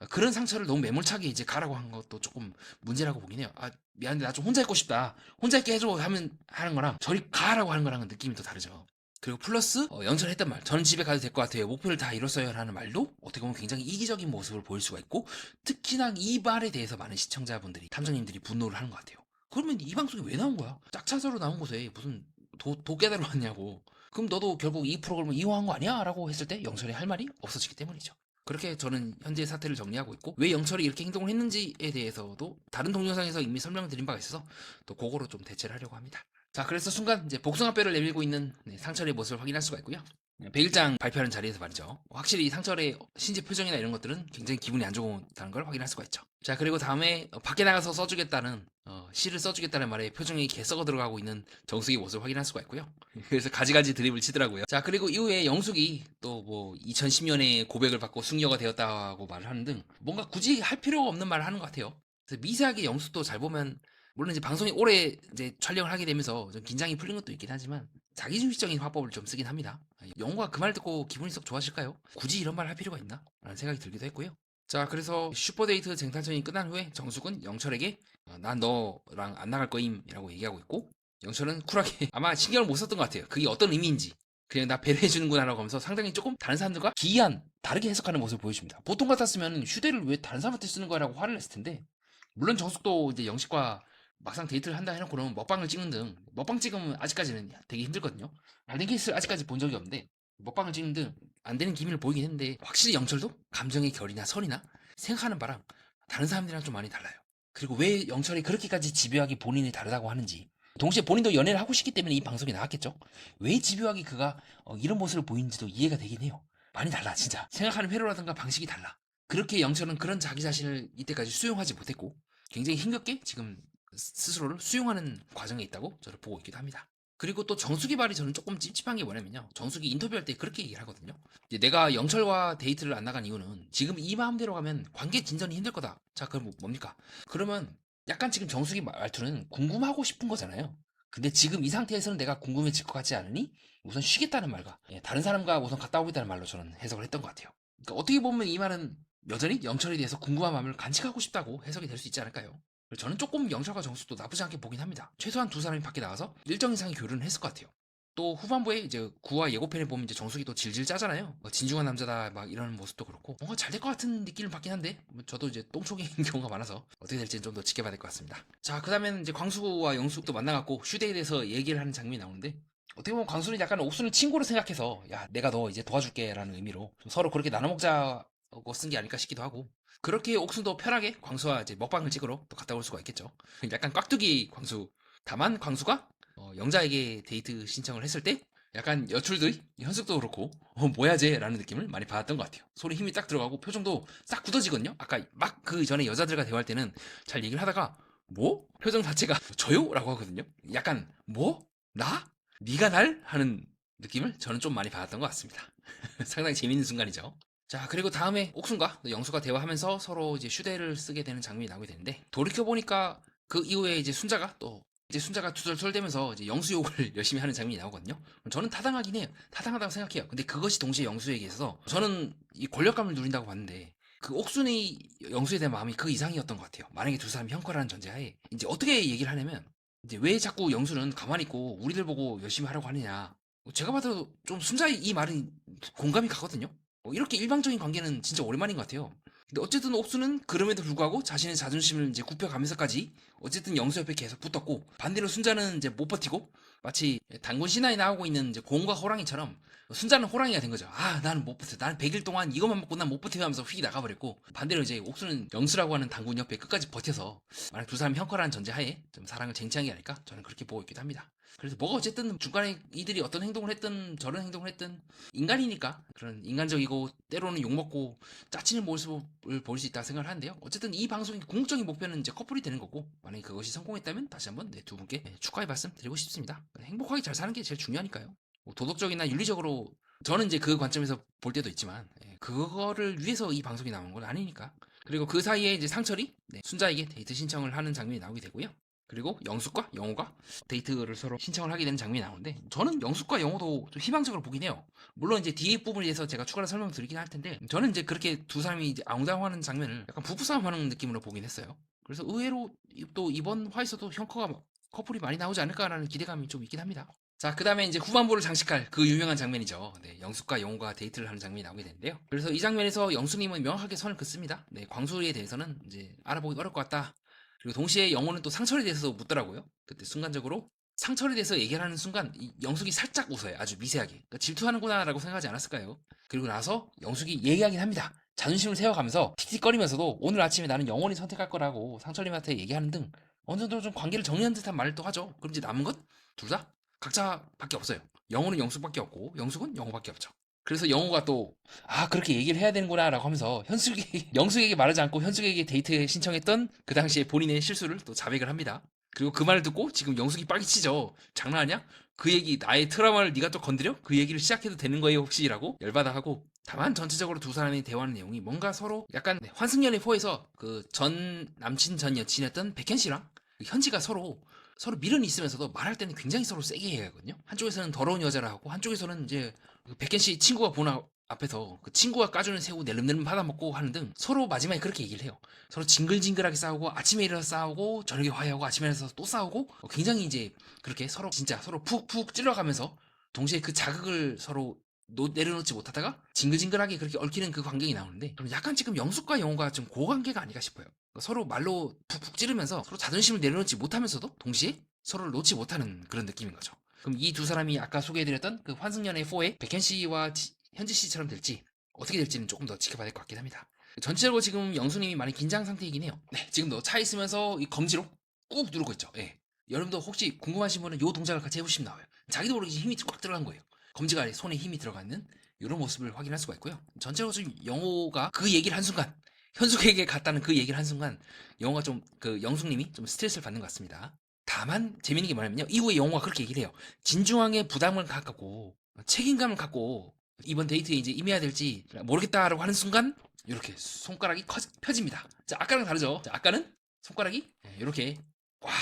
그런 상처를 너무 매몰차게 이제 가라고 한 것도 조금 문제라고 보긴 해요. 아, 미안한데 나 좀 혼자 있고 싶다. 혼자 있게 해줘 하면 하는 거랑 저리 가라고 하는 거랑은 느낌이 또 다르죠. 그리고 플러스 영철이 했던 말, 저는 집에 가도 될 것 같아요. 목표를 다 이뤘어요 라는 말도 어떻게 보면 굉장히 이기적인 모습을 보일 수가 있고, 특히나 이 말에 대해서 많은 시청자분들이, 탐정님들이 분노를 하는 것 같아요. 그러면 이 방송이 왜 나온 거야? 짝차서로 나온 곳에 무슨 도 깨달아 왔냐고. 그럼 너도 결국 이 프로그램을 이용한 거 아니야? 라고 했을 때 영철이 할 말이 없어지기 때문이죠. 그렇게 저는 현재 사태를 정리하고 있고, 왜 영철이 이렇게 행동을 했는지에 대해서도 다른 동영상에서 이미 설명을 드린 바가 있어서 또 그거로 좀 대체를 하려고 합니다. 자, 그래서 순간 이제 복숭아뼈를 내밀고 있는 상철의 모습을 확인할 수가 있고요. 100일장 발표하는 자리에서 말이죠. 확실히 상철의 신체 표정이나 이런 것들은 굉장히 기분이 안 좋다는 걸 확인할 수가 있죠. 자, 그리고 다음에 밖에 나가서 써주겠다는 시를 써주겠다는 말에 표정이 개 썩어 들어가고 있는 정숙의 모습을 확인할 수가 있고요. 그래서 가지가지 드립을 치더라고요. 자, 그리고 이후에 영숙이 또 뭐 2010년에 고백을 받고 숙녀가 되었다고 말을 하는 등 뭔가 굳이 할 필요가 없는 말을 하는 것 같아요. 그래서 미세하게 영숙도 잘 보면, 물론 이제 방송이 오래 이제 촬영을 하게 되면서 좀 긴장이 풀린 것도 있긴 하지만 자기중심적인 화법을 좀 쓰긴 합니다. 영호가 그 말 듣고 기분이 썩 좋아하실까요? 굳이 이런 말 할 필요가 있나? 라는 생각이 들기도 했고요. 자, 그래서 슈퍼데이트 쟁탈전이 끝난 후에 정숙은 영철에게 난 너랑 안 나갈 거임 이라고 얘기하고 있고, 영철은 쿨하게 아마 신경을 못 썼던 것 같아요. 그게 어떤 의미인지. 그냥 나 배려해주는구나 라고 하면서 상당히 조금 다른 사람들과 기이한, 다르게 해석하는 모습을 보여줍니다. 보통 같았으면 휴대를 왜 다른 사람한테 쓰는 거야 라고 화를 냈을 텐데, 물론 정숙도 이제 영식과 막상 데이트를 한다 해놓고는 먹방을 찍는 등, 먹방 찍으면 아직까지는 되게 힘들거든요. 발된 케이스를 아직까지 본 적이 없는데 먹방을 찍는 등 안 되는 기미를 보이긴 했는데, 확실히 영철도 감정의 결이나 선이나 생각하는 바랑 다른 사람들이랑 좀 많이 달라요. 그리고 왜 영철이 그렇게까지 집요하게 본인이 다르다고 하는지, 동시에 본인도 연애를 하고 싶기 때문에 이 방송이 나왔겠죠. 왜 집요하게 그가 이런 모습을 보이는지도 이해가 되긴 해요. 많이 달라, 진짜. 생각하는 회로라든가 방식이 달라. 그렇게 영철은 그런 자기 자신을 이때까지 수용하지 못했고 굉장히 힘겹게 지금 스스로를 수용하는 과정에 있다고 저를 보고 있기도 합니다. 그리고 또 정숙이 말이 저는 조금 찝찝한 게 뭐냐면요. 정숙이 인터뷰할 때 그렇게 얘기를 하거든요. 이제 내가 영철과 데이트를 안 나간 이유는 지금 이 마음대로 가면 관계 진전이 힘들 거다. 자, 그럼 뭡니까? 그러면 약간 지금 정숙이 말투는 궁금하고 싶은 거잖아요. 근데 지금 이 상태에서는 내가 궁금해질 것 같지 않으니 우선 쉬겠다는 말과 다른 사람과 우선 갔다 오겠다는 말로 저는 해석을 했던 것 같아요. 그러니까 어떻게 보면 이 말은 여전히 영철에 대해서 궁금한 마음을 간직하고 싶다고 해석이 될 수 있지 않을까요? 저는 조금 영철과 정숙도 나쁘지 않게 보긴 합니다. 최소한 두 사람이 밖에 나가서 일정 이상의 교류는 했을 것 같아요. 또 후반부에 이제 9화 예고편에 보면 이제 정숙이 또 질질 짜잖아요. 진중한 남자다 막 이런 모습도 그렇고 뭔가 잘 될 것 같은 느낌을 받긴 한데, 저도 이제 똥촉인 경우가 많아서 어떻게 될지는 좀 더 지켜봐야 될 것 같습니다. 자, 그 다음에는 이제 광수와 영숙도 만나갖고 휴대에 대해서 얘기를 하는 장면이 나오는데, 어떻게 보면 광수는 약간 옥수는 친구로 생각해서 야, 내가 너 이제 도와줄게 라는 의미로 서로 그렇게 나눠 먹자고 쓴 게 아닐까 싶기도 하고, 그렇게 옥수도 편하게 광수와 이제 먹방을 찍으러 또 갔다 올 수가 있겠죠. 약간 꽉두기 광수. 다만 광수가 영자에게 데이트 신청을 했을 때 약간 여출들이 현숙도 그렇고 뭐야 쟤라는 느낌을 많이 받았던 것 같아요. 소리 힘이 딱 들어가고 표정도 싹 굳어지거든요. 아까 막 그 전에 여자들과 대화할 때는 잘 얘기를 하다가 뭐? 표정 자체가 저요? 라고 하거든요. 약간 뭐? 나? 네가 날? 하는 느낌을 저는 좀 많이 받았던 것 같습니다. 상당히 재밌는 순간이죠. 자, 그리고 다음에 옥순과 영수가 대화하면서 서로 이제 휴대를 쓰게 되는 장면이 나오게 되는데, 돌이켜보니까 그 이후에 이제 순자가 투덜투덜대면서 이제 영수욕을 열심히 하는 장면이 나오거든요. 저는 타당하긴 해요. 타당하다고 생각해요. 근데 그것이 동시에 영수에게 있어서 저는 이 권력감을 누린다고 봤는데, 그 옥순의 영수에 대한 마음이 그 이상이었던 것 같아요. 만약에 두 사람이 형커라는 전제하에 이제 어떻게 얘기를 하냐면, 이제 왜 자꾸 영수는 가만히 있고 우리들 보고 열심히 하라고 하느냐. 제가 봐도 좀 순자의 이 말은 공감이 가거든요. 이렇게 일방적인 관계는 진짜 오랜만인 것 같아요. 근데 어쨌든 옥수는 그럼에도 불구하고 자신의 자존심을 이제 굽혀가면서까지 어쨌든 영수 옆에 계속 붙었고, 반대로 순자는 이제 못 버티고 마치 단군 신화에 나오고 있는 이제 곰과 호랑이처럼 순자는 호랑이가 된 거죠. 아, 나는 못 버텨. 나는 100일 동안 이것만 먹고 난 못 버텨 하면서 휙 나가버렸고, 반대로 이제 옥수는 영수라고 하는 단군 옆에 끝까지 버텨서 만약 두 사람이 형커라는 전제하에 좀 사랑을 쟁취한 게 아닐까, 저는 그렇게 보고 있기도 합니다. 그래서 뭐가 어쨌든 중간에 이들이 어떤 행동을 했든 저런 행동을 했든 인간이니까 그런 인간적이고 때로는 욕먹고 짜치는 모습을 보일 수 있다 생각을 하는데요. 어쨌든 이 방송의 궁극적인 목표는 이제 커플이 되는 거고, 만약에 그것이 성공했다면 다시 한번 두 분께 축하의 말씀 드리고 싶습니다. 행복하게 잘 사는 게 제일 중요하니까요. 뭐 도덕적이나 윤리적으로 저는 이제 그 관점에서 볼 때도 있지만, 그거를 위해서 이 방송이 나온 건 아니니까. 그리고 그 사이에 이제 상철이 순자에게 데이트 신청을 하는 장면이 나오게 되고요. 그리고 영숙과 영호가 데이트를 서로 신청을 하게 되는 장면이 나오는데 저는 영숙과 영호도 좀 희망적으로 보긴 해요. 물론 이제 뒤에 부분에 대해서 제가 추가로 설명드리긴 할 텐데 저는 이제 그렇게 두 사람이 이제 앙당하는 장면을 약간 부부싸움하는 느낌으로 보긴 했어요. 그래서 의외로 또 이번 화에서도 커플이 많이 나오지 않을까라는 기대감이 좀 있긴 합니다. 자, 그 다음에 이제 후반부를 장식할 그 유명한 장면이죠. 네, 영숙과 영호가 데이트를 하는 장면이 나오게 되는데요. 그래서 이 장면에서 영숙님은 명확하게 선을 긋습니다. 네, 광수에 대해서는 이제 알아보기 어려울 것 같다. 그리고 동시에 영호는 또 상철에 대해서 묻더라고요. 그때 순간적으로 상철에 대해서 얘기를 하는 순간 영숙이 살짝 웃어요. 아주 미세하게. 그러니까 질투하는구나라고 생각하지 않았을까요? 그리고 나서 영숙이 얘기하긴 합니다. 자존심을 세워가면서 틱틱거리면서도 오늘 아침에 나는 영원히 선택할 거라고 상철님한테 얘기하는 등 어느 정도 좀 관계를 정리한 듯한 말을 또 하죠. 그럼 이제 남은 건 둘 다 각자밖에 없어요. 영호는 영숙밖에 없고 영숙은 영호밖에 없죠. 그래서 영호가 또 그렇게 얘기를 해야 되는구나 라고 하면서 영숙에게 말하지 않고 현숙에게 데이트 신청했던 그 당시에 본인의 실수를 또 자백을 합니다. 그리고 그 말을 듣고 지금 영숙이 빠개치죠. 장난하냐? 그 얘기 나의 트라우마를 네가 또 건드려? 그 얘기를 시작해도 되는 거예요 혹시? 라고 열받아 하고 다만 전체적으로 두 사람이 대화하는 내용이 뭔가 서로 약간 환승연애 4에서 그 전 남친 전 여친이었던 백현 씨랑 현지가 서로 미련이 있으면서도 말할 때는 굉장히 서로 세게 해야 하거든요. 한쪽에서는 더러운 여자라 하고 한쪽에서는 이제 백현 씨 친구가 보는 앞에서 그 친구가 까주는 새우 낼름낼름 받아먹고 하는 등 서로 마지막에 그렇게 얘기를 해요. 서로 징글징글하게 싸우고 아침에 일어나서 싸우고 저녁에 화해하고 아침에 일어나서 또 싸우고 굉장히 이제 그렇게 서로 진짜 서로 푹푹 찔러가면서 동시에 그 자극을 서로 내려놓지 못하다가 징글징글하게 그렇게 얽히는 그 광경이 나오는데 약간 지금 영숙과 영호가 좀 고관계가 아닌가 싶어요. 서로 말로 푹푹 찌르면서 서로 자존심을 내려놓지 못하면서도 동시에 서로를 놓지 못하는 그런 느낌인 거죠. 그럼 이 두 사람이 아까 소개해드렸던 그 환승연애 4의 백현 씨와 현지 씨처럼 될지 어떻게 될지는 조금 더 지켜봐야 될 것 같긴 합니다. 전체적으로 지금 영수님이 많이 긴장 상태이긴 해요. 네, 지금도 차 있으면서 이 검지로 꾹 누르고 있죠. 예. 여러분도 혹시 궁금하신 분은 이 동작을 같이 해보시면 나와요. 자기도 모르게 힘이 꽉 들어간 거예요. 검지가 손에 힘이 들어가 있는 이런 모습을 확인할 수가 있고요. 전체적으로 지금 영호가 그 얘기를 한 순간 현숙에게 갔다는 그 얘기를 한 순간 영호가 좀 그 영숙님이 좀 스트레스를 받는 것 같습니다. 다만 재밌는 게 뭐냐면요. 이후에 영호가 그렇게 얘기를 해요. 진중하게 부담을 갖고 책임감을 갖고 이번 데이트에 이제 임해야 될지 모르겠다라고 하는 순간 이렇게 손가락이 펴집니다. 자, 아까랑 다르죠? 자, 아까는 손가락이 이렇게 꽉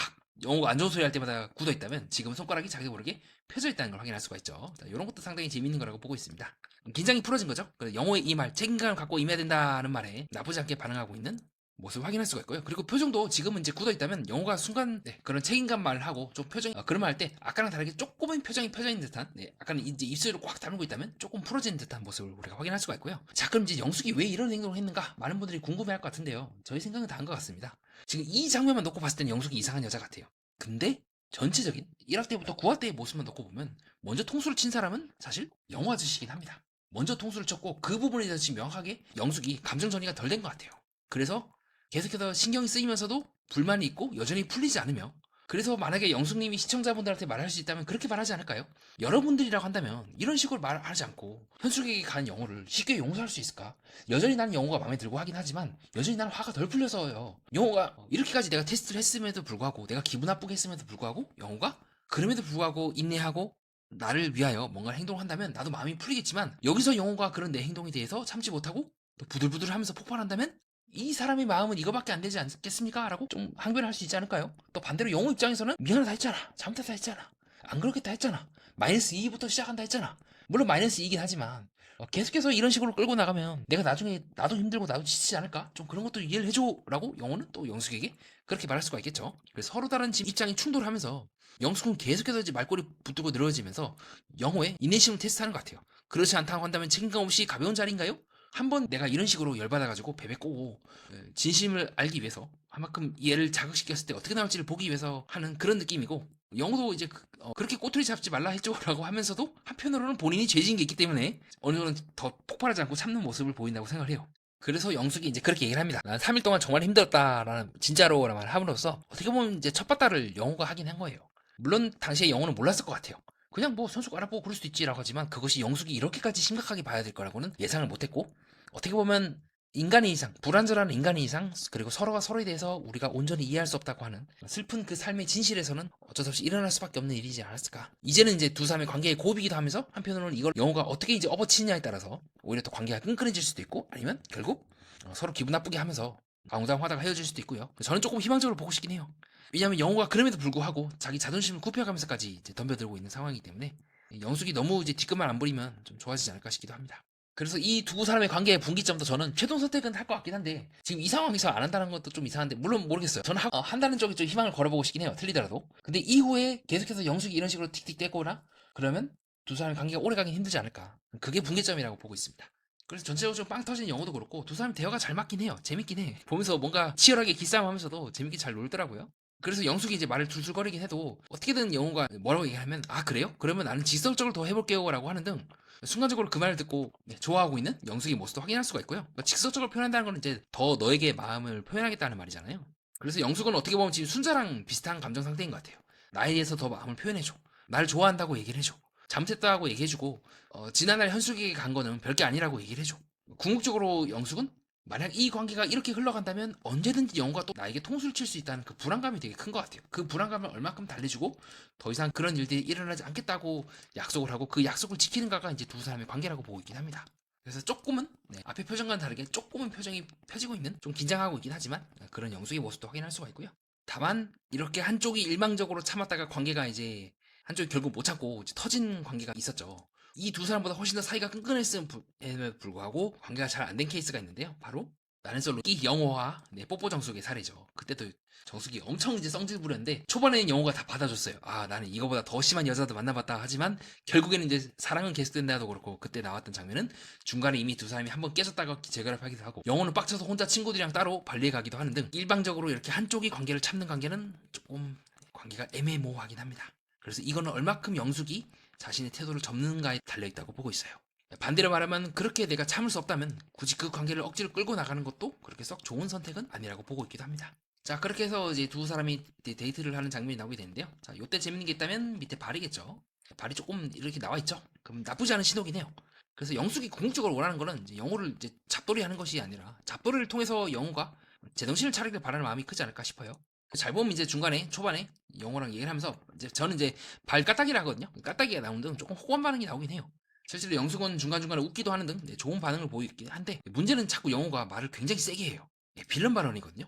영호가 안 좋은 소리 할 때마다 굳어 있다면 지금은 손가락이 자기도 모르게 펴져 있다는 걸 확인할 수가 있죠. 자, 이런 것도 상당히 재밌는 거라고 보고 있습니다. 긴장이 풀어진 거죠. 영호의 이 말, 책임감을 갖고 임해야 된다는 말에 나쁘지 않게 반응하고 있는 모습을 확인할 수가 있고요. 그리고 표정도 지금은 이제 굳어 있다면 영호가 순간 그런 책임감 말을 하고 좀 표정이 그런 말 할 때 아까랑 다르게 조금은 표정이 펴져 있는 듯한 약간 이제 입술을 꽉 다물고 있다면 조금 풀어지는 듯한 모습을 우리가 확인할 수가 있고요. 자, 그럼 이제 영숙이 왜 이런 행동을 했는가 많은 분들이 궁금해할 것 같은데요. 저희 생각은 다 한 것 같습니다. 지금 이 장면만 놓고 봤을 때는 영숙이 이상한 여자 같아요. 근데 전체적인 1학 때부터 9학 때의 모습만 놓고 보면 먼저 통수를 친 사람은 사실 영호 아저씨이긴 합니다. 먼저 통수를 쳤고 그 부분에 대해서 지금 명확하게 영숙이 감정 정리가 덜 된 것 같아요. 그래서 계속해서 신경이 쓰이면서도 불만이 있고 여전히 풀리지 않으며 그래서 만약에 영숙님이 시청자분들한테 말할 수 있다면 그렇게 말하지 않을까요? 여러분들이라고 한다면 이런 식으로 말하지 않고 현숙에게 간 영호를 쉽게 용서할 수 있을까? 여전히 나는 영호가 마음에 들고 하긴 하지만 여전히 나는 화가 덜 풀려서요. 영호가 이렇게까지 내가 테스트를 했음에도 불구하고 내가 기분 나쁘게 했음에도 불구하고 영호가 그럼에도 불구하고 인내하고 나를 위하여 뭔가 행동을 한다면 나도 마음이 풀리겠지만 여기서 영호가 그런 내 행동에 대해서 참지 못하고 또 부들부들 하면서 폭발한다면 이 사람의 마음은 이거밖에 안 되지 않겠습니까? 라고 좀 항변을 할 수 있지 않을까요? 또 반대로 영호 입장에서는 미안하다 했잖아. 잘못했다 했잖아. 안 그렇겠다 했잖아. 마이너스 2부터 시작한다 했잖아. 물론 마이너스 2이긴 하지만 계속해서 이런 식으로 끌고 나가면 내가 나중에 나도 힘들고 나도 지치지 않을까? 좀 그런 것도 이해를 해줘 라고 영호는 또 영숙에게 그렇게 말할 수가 있겠죠. 그래서 서로 다른 입장이 충돌하면서 영숙은 계속해서 이제 말꼬리 붙들고 늘어지면서 영호의 인내심을 테스트하는 것 같아요. 그렇지 않다고 한다면 책임감 없이 가벼운 자리인가요? 한번 내가 이런 식으로 열받아가지고 베베 꼬고 진심을 알기 위해서 한만큼 얘를 자극시켰을 때 어떻게 나올지를 보기 위해서 하는 그런 느낌이고 영호도 이제 그렇게 꼬투리 잡지 말라 했죠라고 하면서도 한편으로는 본인이 죄진 게 있기 때문에 어느 정도 더 폭발하지 않고 참는 모습을 보인다고 생각을 해요. 그래서 영숙이 이제 그렇게 얘기를 합니다. 난 3일 동안 정말 힘들었다라는 진짜로라는 말을 함으로써 어떻게 보면 이제 첫 바다를 영호가 하긴 한 거예요. 물론 당시에 영호는 몰랐을 것 같아요. 그냥 뭐 선수 알아보고 그럴 수도 있지라고 하지만 그것이 영숙이 이렇게까지 심각하게 봐야 될 거라고는 예상을 못했고 어떻게 보면 인간의 이상, 불완전한 인간의 이상, 그리고 서로가 서로에 대해서 우리가 온전히 이해할 수 없다고 하는 슬픈 그 삶의 진실에서는 어쩔 수 없이 일어날 수밖에 없는 일이지 않았을까. 이제는 이제 두 사람의 관계의 고비이기도 하면서 한편으로는 이걸 영호가 어떻게 이제 업어치느냐에 따라서 오히려 또 관계가 끈끈해질 수도 있고 아니면 결국 서로 기분 나쁘게 하면서 아웅다웅하다가 헤어질 수도 있고요. 저는 조금 희망적으로 보고 싶긴 해요. 왜냐하면 영호가 그럼에도 불구하고 자기 자존심을 굽혀가면서까지 이제 덤벼들고 있는 상황이기 때문에 영숙이 너무 이제 뒷끝만 안 부리면 좀 좋아지지 않을까 싶기도 합니다. 그래서 이 두 사람의 관계의 분기점도 저는 최종 선택은 할 것 같긴 한데 지금 이 상황에서 안 한다는 것도 좀 이상한데 물론 모르겠어요. 저는 한다는 쪽에 좀 희망을 걸어보고 싶긴 해요. 틀리더라도. 근데 이후에 계속해서 영숙이 이런 식으로 틱틱대거나 그러면 두 사람의 관계가 오래가긴 힘들지 않을까. 그게 분기점이라고 보고 있습니다. 그래서 전체적으로 좀 빵 터진 영어도 그렇고 두 사람 대화가 잘 맞긴 해요. 재밌긴 해. 보면서 뭔가 치열하게 기싸움하면서도 재밌게 잘 놀더라고요. 그래서 영숙이 이제 말을 줄줄거리긴 해도 어떻게든 영호가 뭐라고 얘기하면 아 그래요? 그러면 나는 직설적으로 더 해볼게요 라고 하는 등 순간적으로 그 말을 듣고 좋아하고 있는 영숙의 모습도 확인할 수가 있고요. 그러니까 직설적으로 표현한다는 건 이제 더 너에게 마음을 표현하겠다는 말이잖아요. 그래서 영숙은 어떻게 보면 지금 순자랑 비슷한 감정 상태인 것 같아요. 나에 대해서 더 마음을 표현해줘. 나를 좋아한다고 얘기를 해줘. 잘못했다고 얘기해주고 지난날 현숙에게 간 거는 별게 아니라고 얘기를 해줘. 궁극적으로 영숙은 만약 이 관계가 이렇게 흘러간다면 언제든지 영호가 또 나에게 통수를 칠 수 있다는 그 불안감이 되게 큰 것 같아요. 그 불안감을 얼마큼 달래주고 더 이상 그런 일들이 일어나지 않겠다고 약속을 하고 그 약속을 지키는가가 이제 두 사람의 관계라고 보고 있긴 합니다. 그래서 조금은 앞에 표정과는 다르게 조금은 표정이 펴지고 있는 좀 긴장하고 있긴 하지만 그런 영숙의 모습도 확인할 수가 있고요. 다만 이렇게 한쪽이 일방적으로 참았다가 관계가 이제 한쪽이 결국 못 참고 이제 터진 관계가 있었죠. 이 두 사람보다 훨씬 더 사이가 끈끈했음에도 불구하고 관계가 잘 안 된 케이스가 있는데요. 바로 나는 솔로 이 영호와 뽀뽀 정숙의 사례죠. 그때도 정숙이 엄청 이제 성질 부렸는데 초반에는 영호가 다 받아줬어요. 아 나는 이거보다 더 심한 여자도 만나봤다 하지만 결국에는 이제 사랑은 계속된다도 그렇고 그때 나왔던 장면은 중간에 이미 두 사람이 한번 깨졌다가 재결합하기도 하고 영호는 빡쳐서 혼자 친구들이랑 따로 발리에 가기도 하는 등 일방적으로 이렇게 한쪽이 관계를 참는 관계는 조금 관계가 애매모호하긴 합니다. 그래서 이거는 얼마큼 영숙이 자신의 태도를 접는가에 달려있다고 보고 있어요. 반대로 말하면 그렇게 내가 참을 수 없다면 굳이 그 관계를 억지로 끌고 나가는 것도 그렇게 썩 좋은 선택은 아니라고 보고 있기도 합니다. 자 그렇게 해서 이제 두 사람이 데이트를 하는 장면이 나오게 되는데요. 자 요때 재밌는 게 있다면 밑에 발이겠죠. 발이 조금 이렇게 나와 있죠. 그럼 나쁘지 않은 신호긴 해요. 그래서 영숙이 궁극적으로 원하는 거는 이제 영호를 이제 잡돌이 하는 것이 아니라 잡돌이를 통해서 영호가 제정신을 차리길 바라는 마음이 크지 않을까 싶어요. 잘 보면 이제 중간에 초반에 영호랑 얘기를 하면서 이제 저는 이제 발 까딱이라 하거든요. 까딱이가 나오는 등 조금 호감 반응이 나오긴 해요. 실제로 영숙은 중간중간에 웃기도 하는 등 좋은 반응을 보이긴 한데 문제는 자꾸 영호가 말을 굉장히 세게 해요. 빌런 발언이거든요.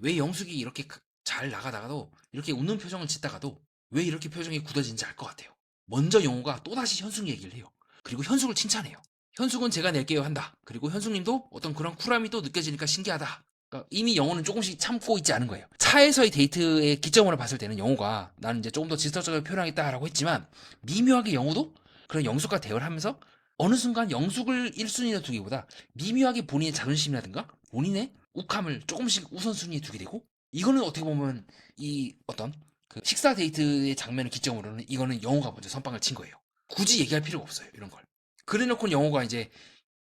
왜 영숙이 이렇게 잘 나가다가도 이렇게 웃는 표정을 짓다가도 왜 이렇게 표정이 굳어진지 알 것 같아요. 먼저 영호가 또다시 현숙 얘기를 해요. 그리고 현숙을 칭찬해요. 현숙은 제가 낼게요 한다. 그리고 현숙님도 어떤 그런 쿨함이 또 느껴지니까 신기하다. 그러니까 이미 영호는 조금씩 참고 있지 않은 거예요. 차에서의 데이트의 기점으로 봤을 때는 영호가 나는 이제 조금 더 직설적으로 표현하겠다라고 했지만 미묘하게 영호도 그런 영숙과 대화를 하면서 어느 순간 영숙을 1순위로 두기보다 미묘하게 본인의 자존심이라든가 본인의 욱함을 조금씩 우선순위에 두게 되고 이거는 어떻게 보면 이 어떤 그 식사 데이트의 장면을 기점으로는 이거는 영호가 먼저 선빵을 친 거예요. 굳이 얘기할 필요가 없어요. 이런 걸. 그래놓고 영호가 이제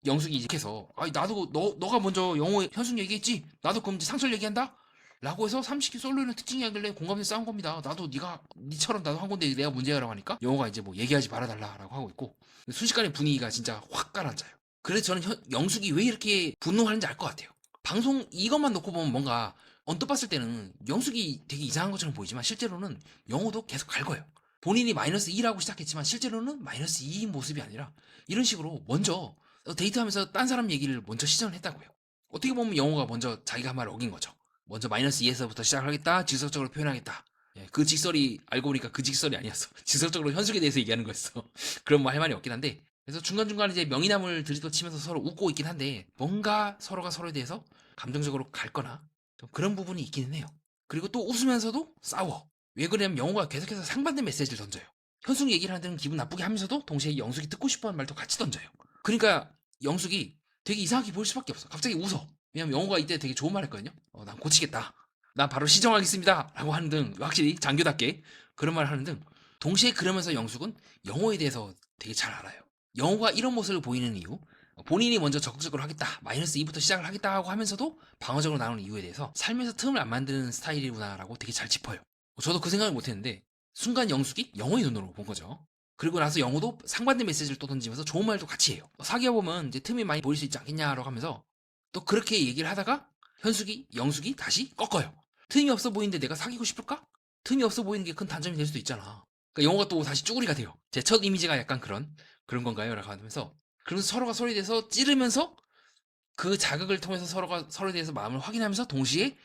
영숙이 이렇게 해서 아니 나도 너가 먼저 영호 현숙 얘기했지 나도 그럼 이제 상철 얘기한다 라고 해서 30기 솔로는 특징이야길래 공감해서 싸운 겁니다. 나도 니처럼 나도 한 건데 내가 문제야라고 하니까 영호가 이제 뭐 얘기하지 말아달라라고 하고 있고 순식간에 분위기가 진짜 확 가라앉아요. 그래서 저는 영숙이 왜 이렇게 분노하는지 알 것 같아요. 방송 이것만 놓고 보면 뭔가 언뜻 봤을 때는 영숙이 되게 이상한 것처럼 보이지만 실제로는 영호도 계속 갈거예요. 본인이 마이너스 2라고 시작했지만 실제로는 마이너스 2인 모습이 아니라 이런 식으로 먼저 데이트하면서 딴 사람 얘기를 먼저 시전을 했다고요. 어떻게 보면 영호가 먼저 자기가 한 말을 어긴 거죠. 먼저 마이너스 2에서부터 시작을 하겠다. 직설적으로 표현하겠다. 그 직설이 알고 보니까 그 직설이 아니었어. 직설적으로 현숙에 대해서 얘기하는 거였어. 그런 뭐 할 말이 없긴 한데 그래서 중간중간 이제 명이나물 들이치면서 서로 웃고 있긴 한데 뭔가 서로가 서로에 대해서 감정적으로 갈거나 좀 그런 부분이 있기는 해요. 그리고 또 웃으면서도 싸워. 왜 그러냐면 영호가 계속해서 상반된 메시지를 던져요. 현숙 얘기를 하는 데는 기분 나쁘게 하면서도 동시에 영숙이 듣고 싶어하는 말도 같이 던져요. 그러니까 영숙이 되게 이상하게 보일 수밖에 없어. 갑자기 웃어. 왜냐면 영호가 이때 되게 좋은 말 했거든요. 난 고치겠다. 난 바로 시정하겠습니다. 라고 하는 등 확실히 장교답게 그런 말을 하는 등 동시에 그러면서 영숙은 영호에 대해서 되게 잘 알아요. 영호가 이런 모습을 보이는 이유 본인이 먼저 적극적으로 하겠다. 마이너스 2부터 시작을 하겠다 하고 하면서도 방어적으로 나오는 이유에 대해서 삶에서 틈을 안 만드는 스타일이구나라고 되게 잘 짚어요. 저도 그 생각을 못했는데 순간 영숙이 영호의 눈으로 본 거죠. 그리고 나서 영호도 상반된 메시지를 또 던지면서 좋은 말도 같이 해요. 사귀어 보면 이제 틈이 많이 보일 수 있지 않겠냐라고 하면서 또 그렇게 얘기를 하다가 영숙이 다시 꺾어요. 틈이 없어 보이는데 내가 사귀고 싶을까? 틈이 없어 보이는 게 큰 단점이 될 수도 있잖아. 그러니까 영호가 또 다시 쭈구리가 돼요. 제 첫 이미지가 약간 그런 건가요? 라고 하면서 그러면서 서로가 서로에 대해서 찌르면서 그 자극을 통해서 서로가 서로에 대해서 마음을 확인하면서 동시에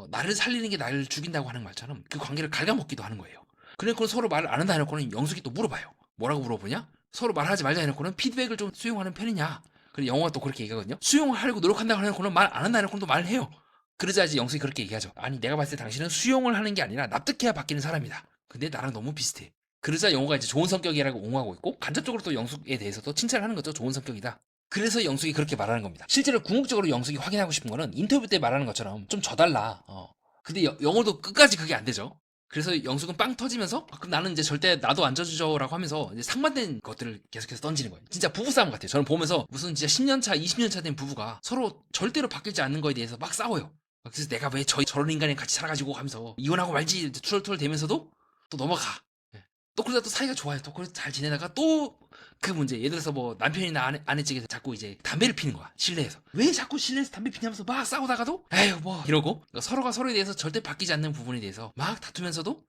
나를 살리는 게 나를 죽인다고 하는 말처럼 그 관계를 갉아먹기도 하는 거예요. 그래놓고 서로 말을 안 한다 해놓고는 영숙이 또 물어봐요. 뭐라고 물어보냐? 서로 말하지 말자 해놓고는 피드백을 좀 수용하는 편이냐? 그리고 영호가 또 그렇게 얘기하거든요. 수용을 하려고 노력한다고 해놓고는 말 안 한다 해놓고는 또 말을 해요. 그러자 이제 영숙이 그렇게 얘기하죠. 아니 내가 봤을 때 당신은 수용을 하는 게 아니라 납득해야 바뀌는 사람이다. 근데 나랑 너무 비슷해. 그러자 영호가 이제 좋은 성격이라고 옹호하고 있고 간접적으로 또 영숙에 대해서도 칭찬을 하는 거죠. 좋은 성격이다. 그래서 영숙이 그렇게 말하는 겁니다. 실제로 궁극적으로 영숙이 확인하고 싶은 거는 인터뷰 때 말하는 것처럼 좀 져달라. 근데 영호도 끝까지 그게 안 되죠. 그래서 영숙은 빵 터지면서 그럼 나는 이제 절대 나도 안 져주죠라고 하면서 이제 상반된 것들을 계속해서 던지는 거예요. 진짜 부부싸움 같아요. 저는 보면서 무슨 진짜 10년차, 20년차 된 부부가 서로 절대로 바뀌지 않는 거에 대해서 막 싸워요. 그래서 내가 왜 저런 인간이 같이 살아가지고 하면서 이혼하고 말지 투덜투덜 대면서도 또 넘어가. 예. 또 그러다 또 사이가 좋아요. 또 그래서 잘 지내다가 또 그 문제, 예를 들어서 뭐 남편이나 아내 측에서 자꾸 이제 담배를 피는 거야. 실내에서. 왜 자꾸 실내에서 담배 피냐면서 막 싸우다가도 에휴 뭐 이러고 그러니까 서로가 서로에 대해서 절대 바뀌지 않는 부분에 대해서 막 다투면서도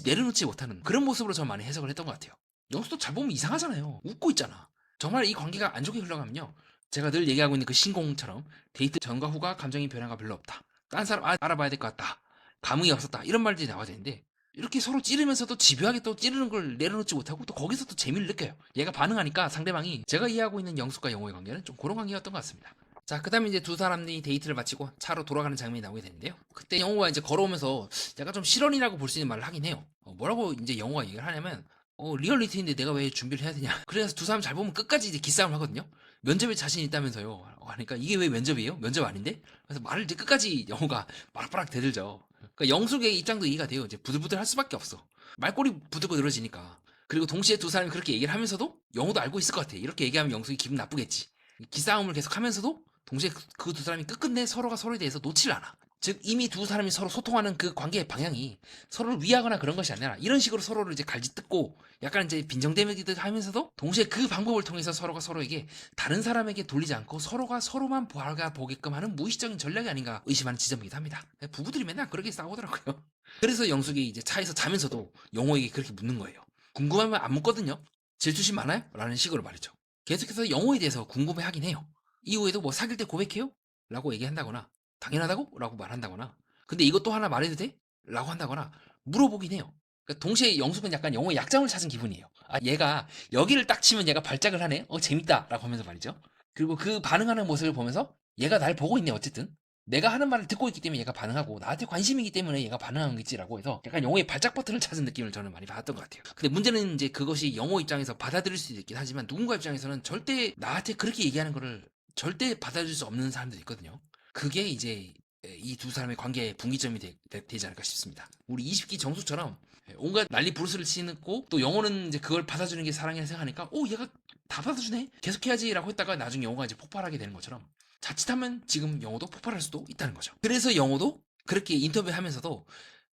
내려놓지 못하는 그런 모습으로 저는 많이 해석을 했던 것 같아요. 영수도 잘 보면 이상하잖아요. 웃고 있잖아. 정말 이 관계가 안 좋게 흘러가면요. 제가 늘 얘기하고 있는 그 신공처럼 데이트 전과 후가 감정의 변화가 별로 없다. 딴 사람 알아봐야 될 것 같다. 감흥이 없었다. 이런 말들이 나와야 되는데 이렇게 서로 찌르면서도 집요하게 또 찌르는 걸 내려놓지 못하고 또 거기서 또 재미를 느껴요. 얘가 반응하니까 상대방이 제가 이해하고 있는 영숙과 영호의 관계는 좀 그런 관계였던 것 같습니다. 자, 그 다음에 이제 두 사람들이 데이트를 마치고 차로 돌아가는 장면이 나오게 되는데요. 그때 영호가 이제 걸어오면서 약간 좀 실언이라고 볼 수 있는 말을 하긴 해요. 뭐라고 이제 영호가 얘기를 하냐면, 리얼리티인데 내가 왜 준비를 해야 되냐. 그래서 두 사람 잘 보면 끝까지 이제 기싸움을 하거든요. 면접에 자신 있다면서요. 그러니까 이게 왜 면접이에요? 면접 아닌데? 그래서 말을 이제 끝까지 영호가 빠락빠락 대들죠. 그러니까 영숙의 입장도 이해가 돼요. 이제 부들부들 할 수밖에 없어. 말꼬리 부들고 늘어지니까. 그리고 동시에 두 사람이 그렇게 얘기를 하면서도 영호도 알고 있을 것 같아. 이렇게 얘기하면 영숙이 기분 나쁘겠지. 기싸움을 계속 하면서도 동시에 그 두 사람이 끝끝내 서로가 서로에 대해서 놓질 않아. 즉 이미 두 사람이 서로 소통하는 그 관계의 방향이 서로를 위하거나 그런 것이 아니라 이런 식으로 서로를 이제 갈짓듣고 약간 이제 빈정대매기듯 하면서도 동시에 그 방법을 통해서 서로가 서로에게 다른 사람에게 돌리지 않고 서로가 서로만 보게끔 하는 무의식적인 전략이 아닌가 의심하는 지점이기도 합니다. 부부들이 맨날 그렇게 싸우더라고요. 그래서 영숙이 이제 차에서 자면서도 영호에게 그렇게 묻는 거예요. 궁금하면 안 묻거든요. 질투심 많아요? 라는 식으로 말이죠. 계속해서 영호에 대해서 궁금해하긴 해요. 이후에도 뭐 사귈 때 고백해요? 라고 얘기한다거나 당연하다고? 라고 말한다거나 근데 이것도 하나 말해도 돼? 라고 한다거나 물어보긴 해요. 그러니까 동시에 영숙은 약간 영호의 약점을 찾은 기분이에요. 아 얘가 여기를 딱 치면 얘가 발작을 하네? 재밌다 라고 하면서 말이죠. 그리고 그 반응하는 모습을 보면서 얘가 날 보고 있네 어쨌든 내가 하는 말을 듣고 있기 때문에 얘가 반응하고 나한테 관심이기 때문에 얘가 반응한 거겠지라고 해서 약간 영호의 발작 버튼을 찾은 느낌을 저는 많이 받았던 것 같아요. 근데 문제는 이제 그것이 영호 입장에서 받아들일 수 있긴 하지만 누군가 입장에서는 절대 나한테 그렇게 얘기하는 거를 절대 받아들일 수 없는 사람들이 있거든요. 그게 이제 이 두 사람의 관계의 분기점이 되지 않을까 싶습니다. 우리 20기 정수처럼 온갖 난리 부르스를 치고 또 영호는 이제 그걸 받아주는 게 사랑이라 생각하니까 얘가 다 받아주네 계속해야지라고 했다가 나중에 영호가 이제 폭발하게 되는 것처럼 자칫하면 지금 영호도 폭발할 수도 있다는 거죠. 그래서 영호도 그렇게 인터뷰하면서도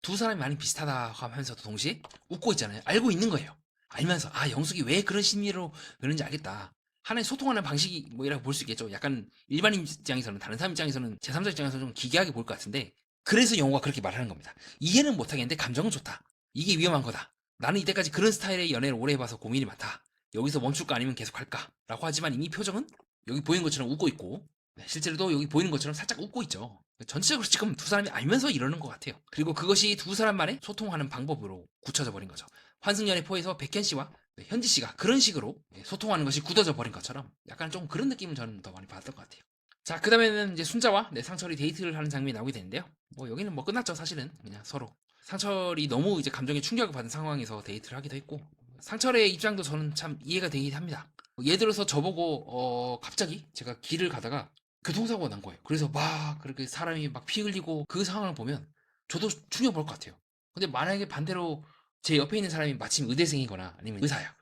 두 사람이 많이 비슷하다 하면서도 동시에 웃고 있잖아요. 알고 있는 거예요. 알면서 영숙이 왜 그런 심리로 그런지 알겠다. 하나의 소통하는 방식이 뭐이라고 볼 수 있겠죠. 약간 일반인 입장에서는 다른 사람 입장에서는 제3자 입장에서는 좀 기괴하게 볼 것 같은데 그래서 영호가 그렇게 말하는 겁니다. 이해는 못하겠는데 감정은 좋다. 이게 위험한 거다. 나는 이때까지 그런 스타일의 연애를 오래 해봐서 고민이 많다. 여기서 멈출까 아니면 계속 할까? 라고 하지만 이미 표정은 여기 보이는 것처럼 웃고 있고 실제로도 여기 보이는 것처럼 살짝 웃고 있죠. 전체적으로 지금 두 사람이 알면서 이러는 것 같아요. 그리고 그것이 두 사람만의 소통하는 방법으로 굳혀져 버린 거죠. 환승연애 포에서 백현 씨와 현지 씨가 그런 식으로 소통하는 것이 굳어져 버린 것처럼 약간 좀 그런 느낌을 저는 더 많이 받았던 것 같아요. 자, 그 다음에는 이제 순자와 상철이 데이트를 하는 장면이 나오게 되는데요. 뭐 여기는 뭐 끝났죠, 사실은. 그냥 서로. 상철이 너무 이제 감정에 충격을 받은 상황에서 데이트를 하기도 했고, 상철의 입장도 저는 참 이해가 되긴 합니다. 예를 들어서 저보고, 갑자기 제가 길을 가다가 교통사고가 난 거예요. 그래서 막 그렇게 사람이 막 피 흘리고 그 상황을 보면 저도 충격 먹을 것 같아요. 근데 만약에 반대로 제 옆에 있는 사람이 마침 의대생이거나 아니면 의사야.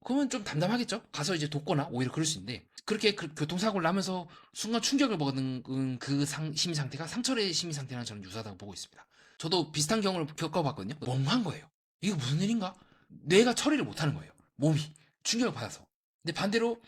그러면 좀 담담하겠죠? 가서 이제 돕거나 오히려 그럴 수 있는데 그렇게 교통사고를 나면서 순간 충격을 먹은 그 심리 상태가 상철의 심리 상태랑 저는 유사하다고 보고 있습니다. 저도 비슷한 경우를 겪어봤거든요. 멍한 거예요. 이거 무슨 일인가? 뇌가 처리를 못하는 거예요. 몸이 충격을 받아서. 근데 반대로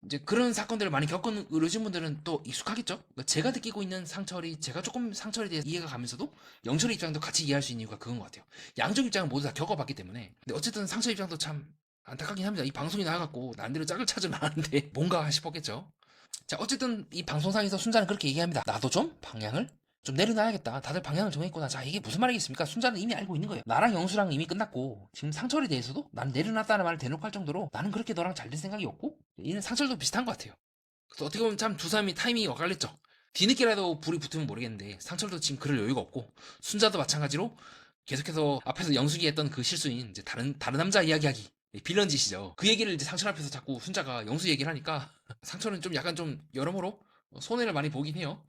이제 그런 사건들을 많이 겪은 의료진분들은 또 익숙하겠죠? 그러니까 제가 느끼고 있는 상철이 제가 조금 상철에 대해서 이해가 가면서도 영철의 입장도 같이 이해할 수 있는 이유가 그건 것 같아요. 양쪽 입장을 모두 다 겪어봤기 때문에. 근데 어쨌든 상철 입장도 참 안타깝긴 합니다. 이 방송이 나와갖고 나름대로 짝을 찾으면 아는데 뭔가 싶었겠죠. 자, 어쨌든 이 방송상에서 순자는 그렇게 얘기합니다. 나도 좀 방향을 좀 내려놔야겠다. 다들 방향을 정했구나. 자, 이게 무슨 말이겠습니까? 순자는 이미 알고 있는 거예요. 나랑 영수랑 이미 끝났고 지금 상철에 대해서도 나는 내려놨다는 말을 대놓고 할 정도로 나는 그렇게 너랑 잘 된 생각이 없고 이는 상철도 비슷한 것 같아요. 그래서 어떻게 보면 참 두 사람이 타이밍이 엇갈렸죠. 뒤늦게라도 불이 붙으면 모르겠는데 상철도 지금 그럴 여유가 없고 순자도 마찬가지로 계속해서 앞에서 영숙이 했던 그 실수인 이제 다른 남자 이야기하기 빌런 짓이죠. 그 얘기를 이제 상철 앞에서 자꾸 순자가 영수 얘기를 하니까 상철은 좀 약간 좀 여러모로 손해를 많이 보긴 해요.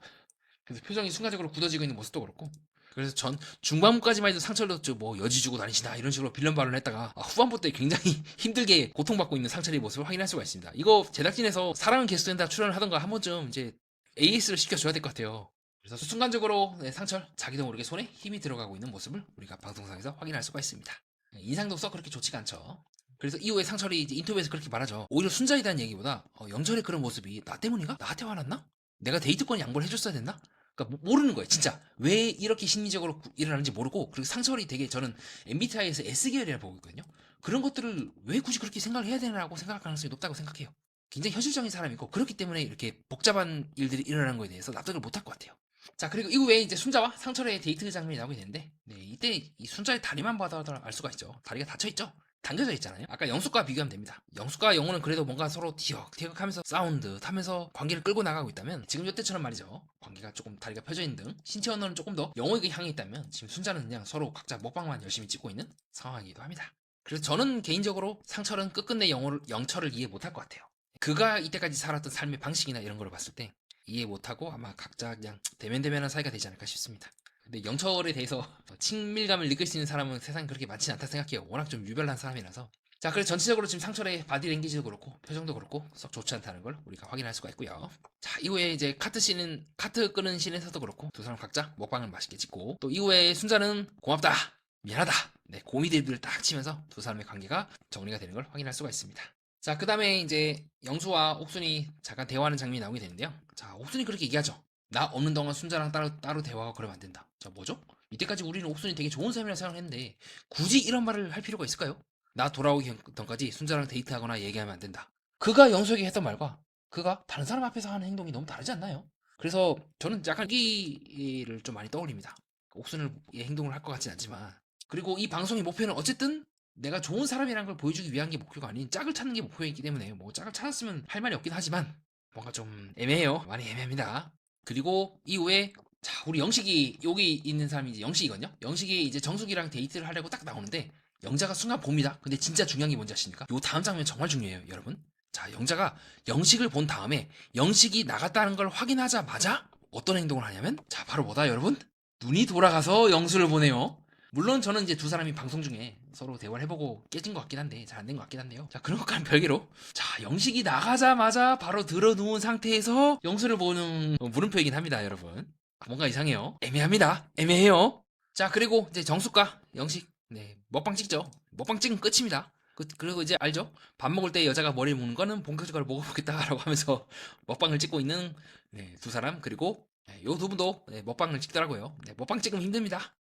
그래서 표정이 순간적으로 굳어지고 있는 모습도 그렇고 그래서 전 중반부까지만 해도 상철도 뭐 여지 주고 다니시나 이런 식으로 빌런 발언을 했다가 후반부 때 굉장히 힘들게 고통받고 있는 상철의 모습을 확인할 수가 있습니다. 이거 제작진에서 사랑은 개수된다 출연을 하던가 한 번쯤 이제 AS를 시켜줘야 될 것 같아요. 그래서 순간적으로 상철 자기도 모르게 손에 힘이 들어가고 있는 모습을 우리가 방송상에서 확인할 수가 있습니다. 인상도 썩 그렇게 좋지가 않죠. 그래서 이후에 상철이 이제 인터뷰에서 그렇게 말하죠. 오히려 순자에 대한 얘기보다 영철의 그런 모습이 나 때문인가? 나한테 화났나? 내가 데이트권 양보를 해줬어야 됐나? 그러니까 모르는 거예요, 진짜. 왜 이렇게 심리적으로 일어나는지 모르고, 그리고 상철이 되게 저는 MBTI에서 S계열이라 보고 있거든요. 그런 것들을 왜 굳이 그렇게 생각을 해야 되나라고 생각할 가능성이 높다고 생각해요. 굉장히 현실적인 사람이고, 그렇기 때문에 이렇게 복잡한 일들이 일어나는 거에 대해서 납득을 못할 것 같아요. 자, 그리고 이후에 이제 순자와 상철의 데이트 장면이 나오게 되는데, 네, 이때 이 순자의 다리만 봐도 알 수가 있죠. 다리가 닫혀있죠? 당겨져 있잖아요. 아까 영숙과 비교하면 됩니다. 영숙과 영호는 그래도 뭔가 서로 티격태격하면서 싸운 듯 하면서 관계를 끌고 나가고 있다면 지금 이때처럼 말이죠. 관계가 조금 다리가 펴져 있는 등 신체 언어는 조금 더 영호에게 향해 있다면 지금 순자는 그냥 서로 각자 먹방만 열심히 찍고 있는 상황이기도 합니다. 그래서 저는 개인적으로 상철은 끝끝내 영철을 이해 못할 것 같아요. 그가 이때까지 살았던 삶의 방식이나 이런 걸 봤을 때 이해 못하고 아마 각자 그냥 대면대면한 사이가 되지 않을까 싶습니다. 근데 영철에 대해서 친밀감을 느낄 수 있는 사람은 세상에 그렇게 많지는 않다 생각해요. 워낙 좀 유별난 사람이라서. 자, 그래서 전체적으로 지금 상철의 바디랭귀지도 그렇고 표정도 그렇고 썩 좋지 않다는 걸 우리가 확인할 수가 있고요. 자, 이후에 이제 카트 끄는 씬에서도 그렇고 두 사람 각자 먹방을 맛있게 찍고 또 이후에 순자는 고맙다, 미안하다, 네, 고미들을 딱 치면서 두 사람의 관계가 정리가 되는 걸 확인할 수가 있습니다. 자, 그 다음에 이제 영수와 옥순이 잠깐 대화하는 장면이 나오게 되는데요. 자, 옥순이 그렇게 얘기하죠. 나 없는 동안 순자랑 따로 대화하고 그러면 안 된다. 자, 뭐죠? 이때까지 우리는 옥순이 되게 좋은 사람이라 생각했는데 굳이 이런 말을 할 필요가 있을까요? 나 돌아오기 전까지 순자랑 데이트하거나 얘기하면 안 된다. 그가 영수에게 했던 말과 그가 다른 사람 앞에서 하는 행동이 너무 다르지 않나요? 그래서 저는 약간 여기를 좀 많이 떠올립니다. 옥순의 행동을 할 것 같진 않지만 그리고 이 방송의 목표는 어쨌든 내가 좋은 사람이라는 걸 보여주기 위한 게 목표가 아닌 짝을 찾는 게 목표이기 때문에 뭐 짝을 찾았으면 할 말이 없긴 하지만 뭔가 좀 애매해요. 많이 애매합니다. 그리고 이후에 자, 우리 영식이 여기 있는 사람이 이제 영식이거든요. 영식이 이제 정숙이랑 데이트를 하려고 딱 나오는데 영자가 순간 봅니다. 근데 진짜 중요한 게 뭔지 아십니까? 요 다음 장면 정말 중요해요, 여러분. 자, 영자가 영식을 본 다음에 영식이 나갔다는 걸 확인하자마자 어떤 행동을 하냐면 자, 바로 뭐다, 여러분? 눈이 돌아가서 영수를 보내요. 물론 저는 이제 두 사람이 방송 중에 서로 대화를 해보고 깨진 것 같긴 한데 잘 안 된 것 같긴 한데요. 자, 그런 것과는 별개로 자, 영식이 나가자마자 바로 들어 누운 상태에서 영수를 보는 물음표이긴 합니다, 여러분. 뭔가 이상해요. 애매합니다. 애매해요. 자, 그리고 이제 정숙과 영식 네, 먹방 찍죠. 먹방 찍으면 끝입니다. 그리고 이제 알죠? 밥 먹을 때 여자가 머리를 묶는 거는 본격적으로 먹어보겠다라고 하면서 먹방을 찍고 있는 네, 두 사람 그리고 요 두 분도 네, 먹방을 찍더라고요. 네, 먹방 찍으면 힘듭니다.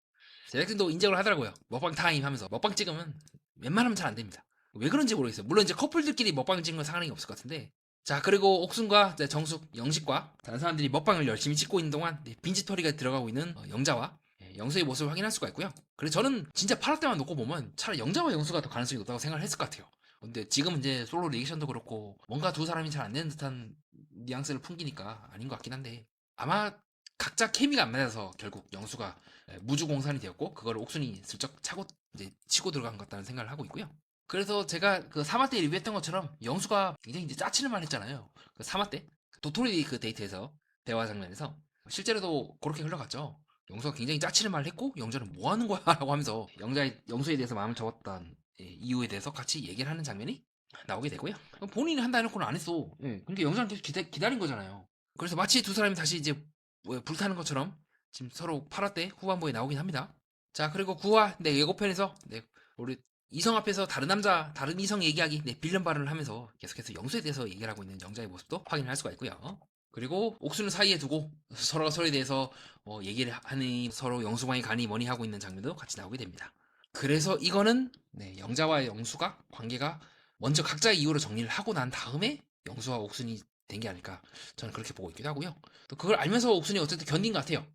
제작진도 인정을 하더라고요. 먹방 타임 하면서 먹방 찍으면 웬만하면 잘 안 됩니다. 왜 그런지 모르겠어요. 물론 이제 커플들끼리 먹방 찍는 건 상관이 없을 것 같은데. 자, 그리고 옥순과 정숙, 영식과 다른 사람들이 먹방을 열심히 찍고 있는 동안 빈지털이가 들어가고 있는 영자와 영수의 모습을 확인할 수가 있고요. 그래서 저는 진짜 파라 때만 놓고 보면 차라리 영자와 영수가 더 가능성이 높다고 생각을 했을 것 같아요. 근데 지금 이제 솔로 리액션도 그렇고 뭔가 두 사람이 잘 안 되는 듯한 뉘앙스를 풍기니까 아닌 것 같긴 한데 아마 각자 케미가 안 맞아서 결국 영수가 무주공산이 되었고 그걸 옥순이 슬쩍 차고 이제 치고 들어간 것 같다는 생각을 하고 있고요. 그래서 제가 그 3화 때 리뷰했던 것처럼 영수가 굉장히 이제 짜치는 말 했잖아요. 그 3화 때 도토리 그 데이트에서 대화 장면에서 실제로도 그렇게 흘러갔죠. 영수가 굉장히 짜치는 말을 했고 영자는 뭐 하는 거야 라고 하면서 영수에 대해서 마음을 접었던 이유에 대해서 같이 얘기를 하는 장면이 나오게 되고요. 본인이 한다 해놓고는 안 했어. 그러니까 영자는 계속 기다린 거잖아요. 그래서 마치 두 사람이 다시 이제 불타는 것처럼 지금 서로 8화 때 후반부에 나오긴 합니다. 자, 그리고 9화 네, 예고편에서 네, 우리 이성 앞에서 다른 이성 얘기하기 네, 빌런 발언을 하면서 계속해서 영수에 대해서 얘기를 하고 있는 영자의 모습도 확인할 수가 있고요. 그리고 옥수는 사이에 두고 서로가 서로에 대해서 얘기를 하니 서로 영수방이 가니 뭐니 하고 있는 장면도 같이 나오게 됩니다. 그래서 이거는 네, 영자와 영수가 관계가 먼저 각자의 이유로 정리를 하고 난 다음에 영수와 옥순이 된 게 아닐까 저는 그렇게 보고 있기도 하고요. 또 그걸 알면서 옥순이 어쨌든 견딘 것 같아요.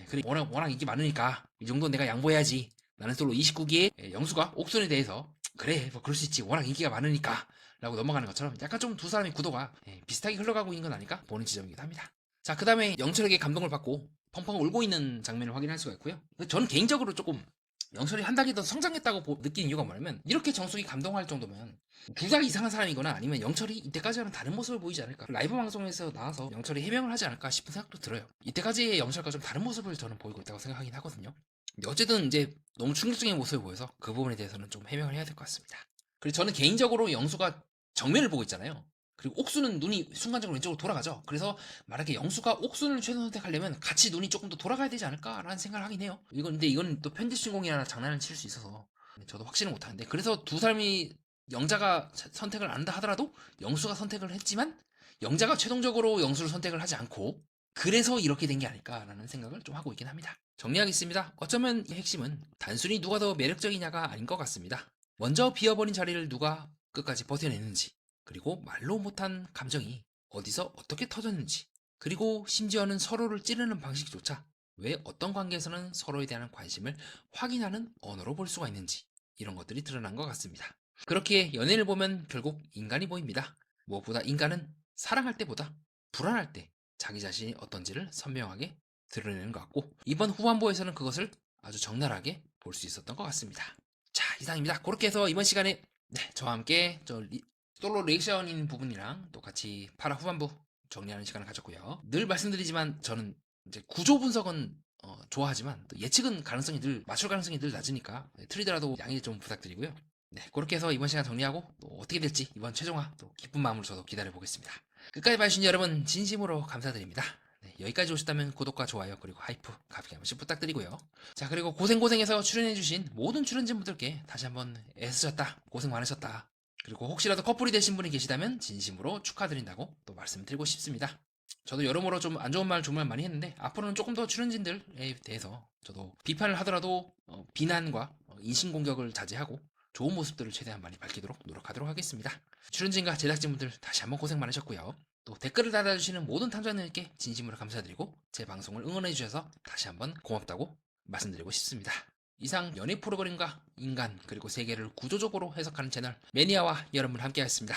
그래 워낙 인기 많으니까 이 정도 내가 양보해야지. 나는 솔로 29기에 영수가 옥순에 대해서 그래 뭐 그럴 수 있지 워낙 인기가 많으니까 라고 넘어가는 것처럼 약간 좀 두 사람의 구도가 비슷하게 흘러가고 있는 건 아닐까 보는 지점이기도 합니다. 자, 그 다음에 영철에게 감동을 받고 펑펑 울고 있는 장면을 확인할 수가 있고요. 저는 개인적으로 조금 영철이 한 단계 더 성장했다고 느낀 이유가 뭐냐면 이렇게 정숙이 감동할 정도면 둘 다 이상한 사람이거나 아니면 영철이 이때까지와는 다른 모습을 보이지 않을까. 라이브 방송에서 나와서 영철이 해명을 하지 않을까 싶은 생각도 들어요. 이때까지의 영철과 좀 다른 모습을 저는 보이고 있다고 생각하긴 하거든요. 근데 어쨌든 이제 너무 충격적인 모습을 보여서 그 부분에 대해서는 좀 해명을 해야 될 것 같습니다. 그리고 저는 개인적으로 영수가 정면을 보고 있잖아요. 그리고 옥수는 눈이 순간적으로 왼쪽으로 돌아가죠. 그래서 만약에 영수가 옥순을 최종 선택하려면 같이 눈이 조금 더 돌아가야 되지 않을까라는 생각을 하긴 해요. 근데 이건 또 편집 신공이라 장난을 칠 수 있어서 저도 확신을 못하는데 그래서 두 사람이 영자가 선택을 안 한다 하더라도 영수가 선택을 했지만 영자가 최종적으로 영수를 선택을 하지 않고 그래서 이렇게 된 게 아닐까라는 생각을 좀 하고 있긴 합니다. 정리하겠습니다. 어쩌면 이 핵심은 단순히 누가 더 매력적이냐가 아닌 것 같습니다. 먼저 비어버린 자리를 누가 끝까지 버텨내는지 그리고 말로 못한 감정이 어디서 어떻게 터졌는지 그리고 심지어는 서로를 찌르는 방식조차 왜 어떤 관계에서는 서로에 대한 관심을 확인하는 언어로 볼 수가 있는지 이런 것들이 드러난 것 같습니다. 그렇게 연예인을 보면 결국 인간이 보입니다. 무엇보다 인간은 사랑할 때보다 불안할 때 자기 자신이 어떤지를 선명하게 드러내는 것 같고 이번 후반부에서는 그것을 아주 적나라하게 볼 수 있었던 것 같습니다. 자, 이상입니다. 그렇게 해서 이번 시간에 저와 함께 솔로 리액션인 부분이랑 또 같이 파라 후반부 정리하는 시간을 가졌고요. 늘 말씀드리지만 저는 이제 구조 분석은 좋아하지만 또 예측은 맞출 가능성이 늘 낮으니까 틀리더라도 양해 좀 부탁드리고요. 네, 그렇게 해서 이번 시간 정리하고 또 어떻게 될지 이번 최종화 또 기쁜 마음으로 저도 기다려 보겠습니다. 끝까지 봐주신 여러분 진심으로 감사드립니다. 네, 여기까지 오셨다면 구독과 좋아요 그리고 하이프 가볍게 한 번씩 부탁드리고요. 자, 그리고 고생해서 출연해주신 모든 출연진분들께 다시 한번 애쓰셨다 고생 많으셨다 그리고 혹시라도 커플이 되신 분이 계시다면 진심으로 축하드린다고 또 말씀드리고 싶습니다. 저도 여러모로 좀 안 좋은 말, 좋은 말 많이 했는데 앞으로는 조금 더 출연진들에 대해서 저도 비판을 하더라도 비난과 인신공격을 자제하고 좋은 모습들을 최대한 많이 밝히도록 노력하도록 하겠습니다. 출연진과 제작진분들 다시 한번 고생 많으셨고요. 또 댓글을 달아주시는 모든 탐정님께 진심으로 감사드리고 제 방송을 응원해주셔서 다시 한번 고맙다고 말씀드리고 싶습니다. 이상 연예 프로그램과 인간 그리고 세계를 구조적으로 해석하는 채널 매니아와 여러분 함께하였습니다.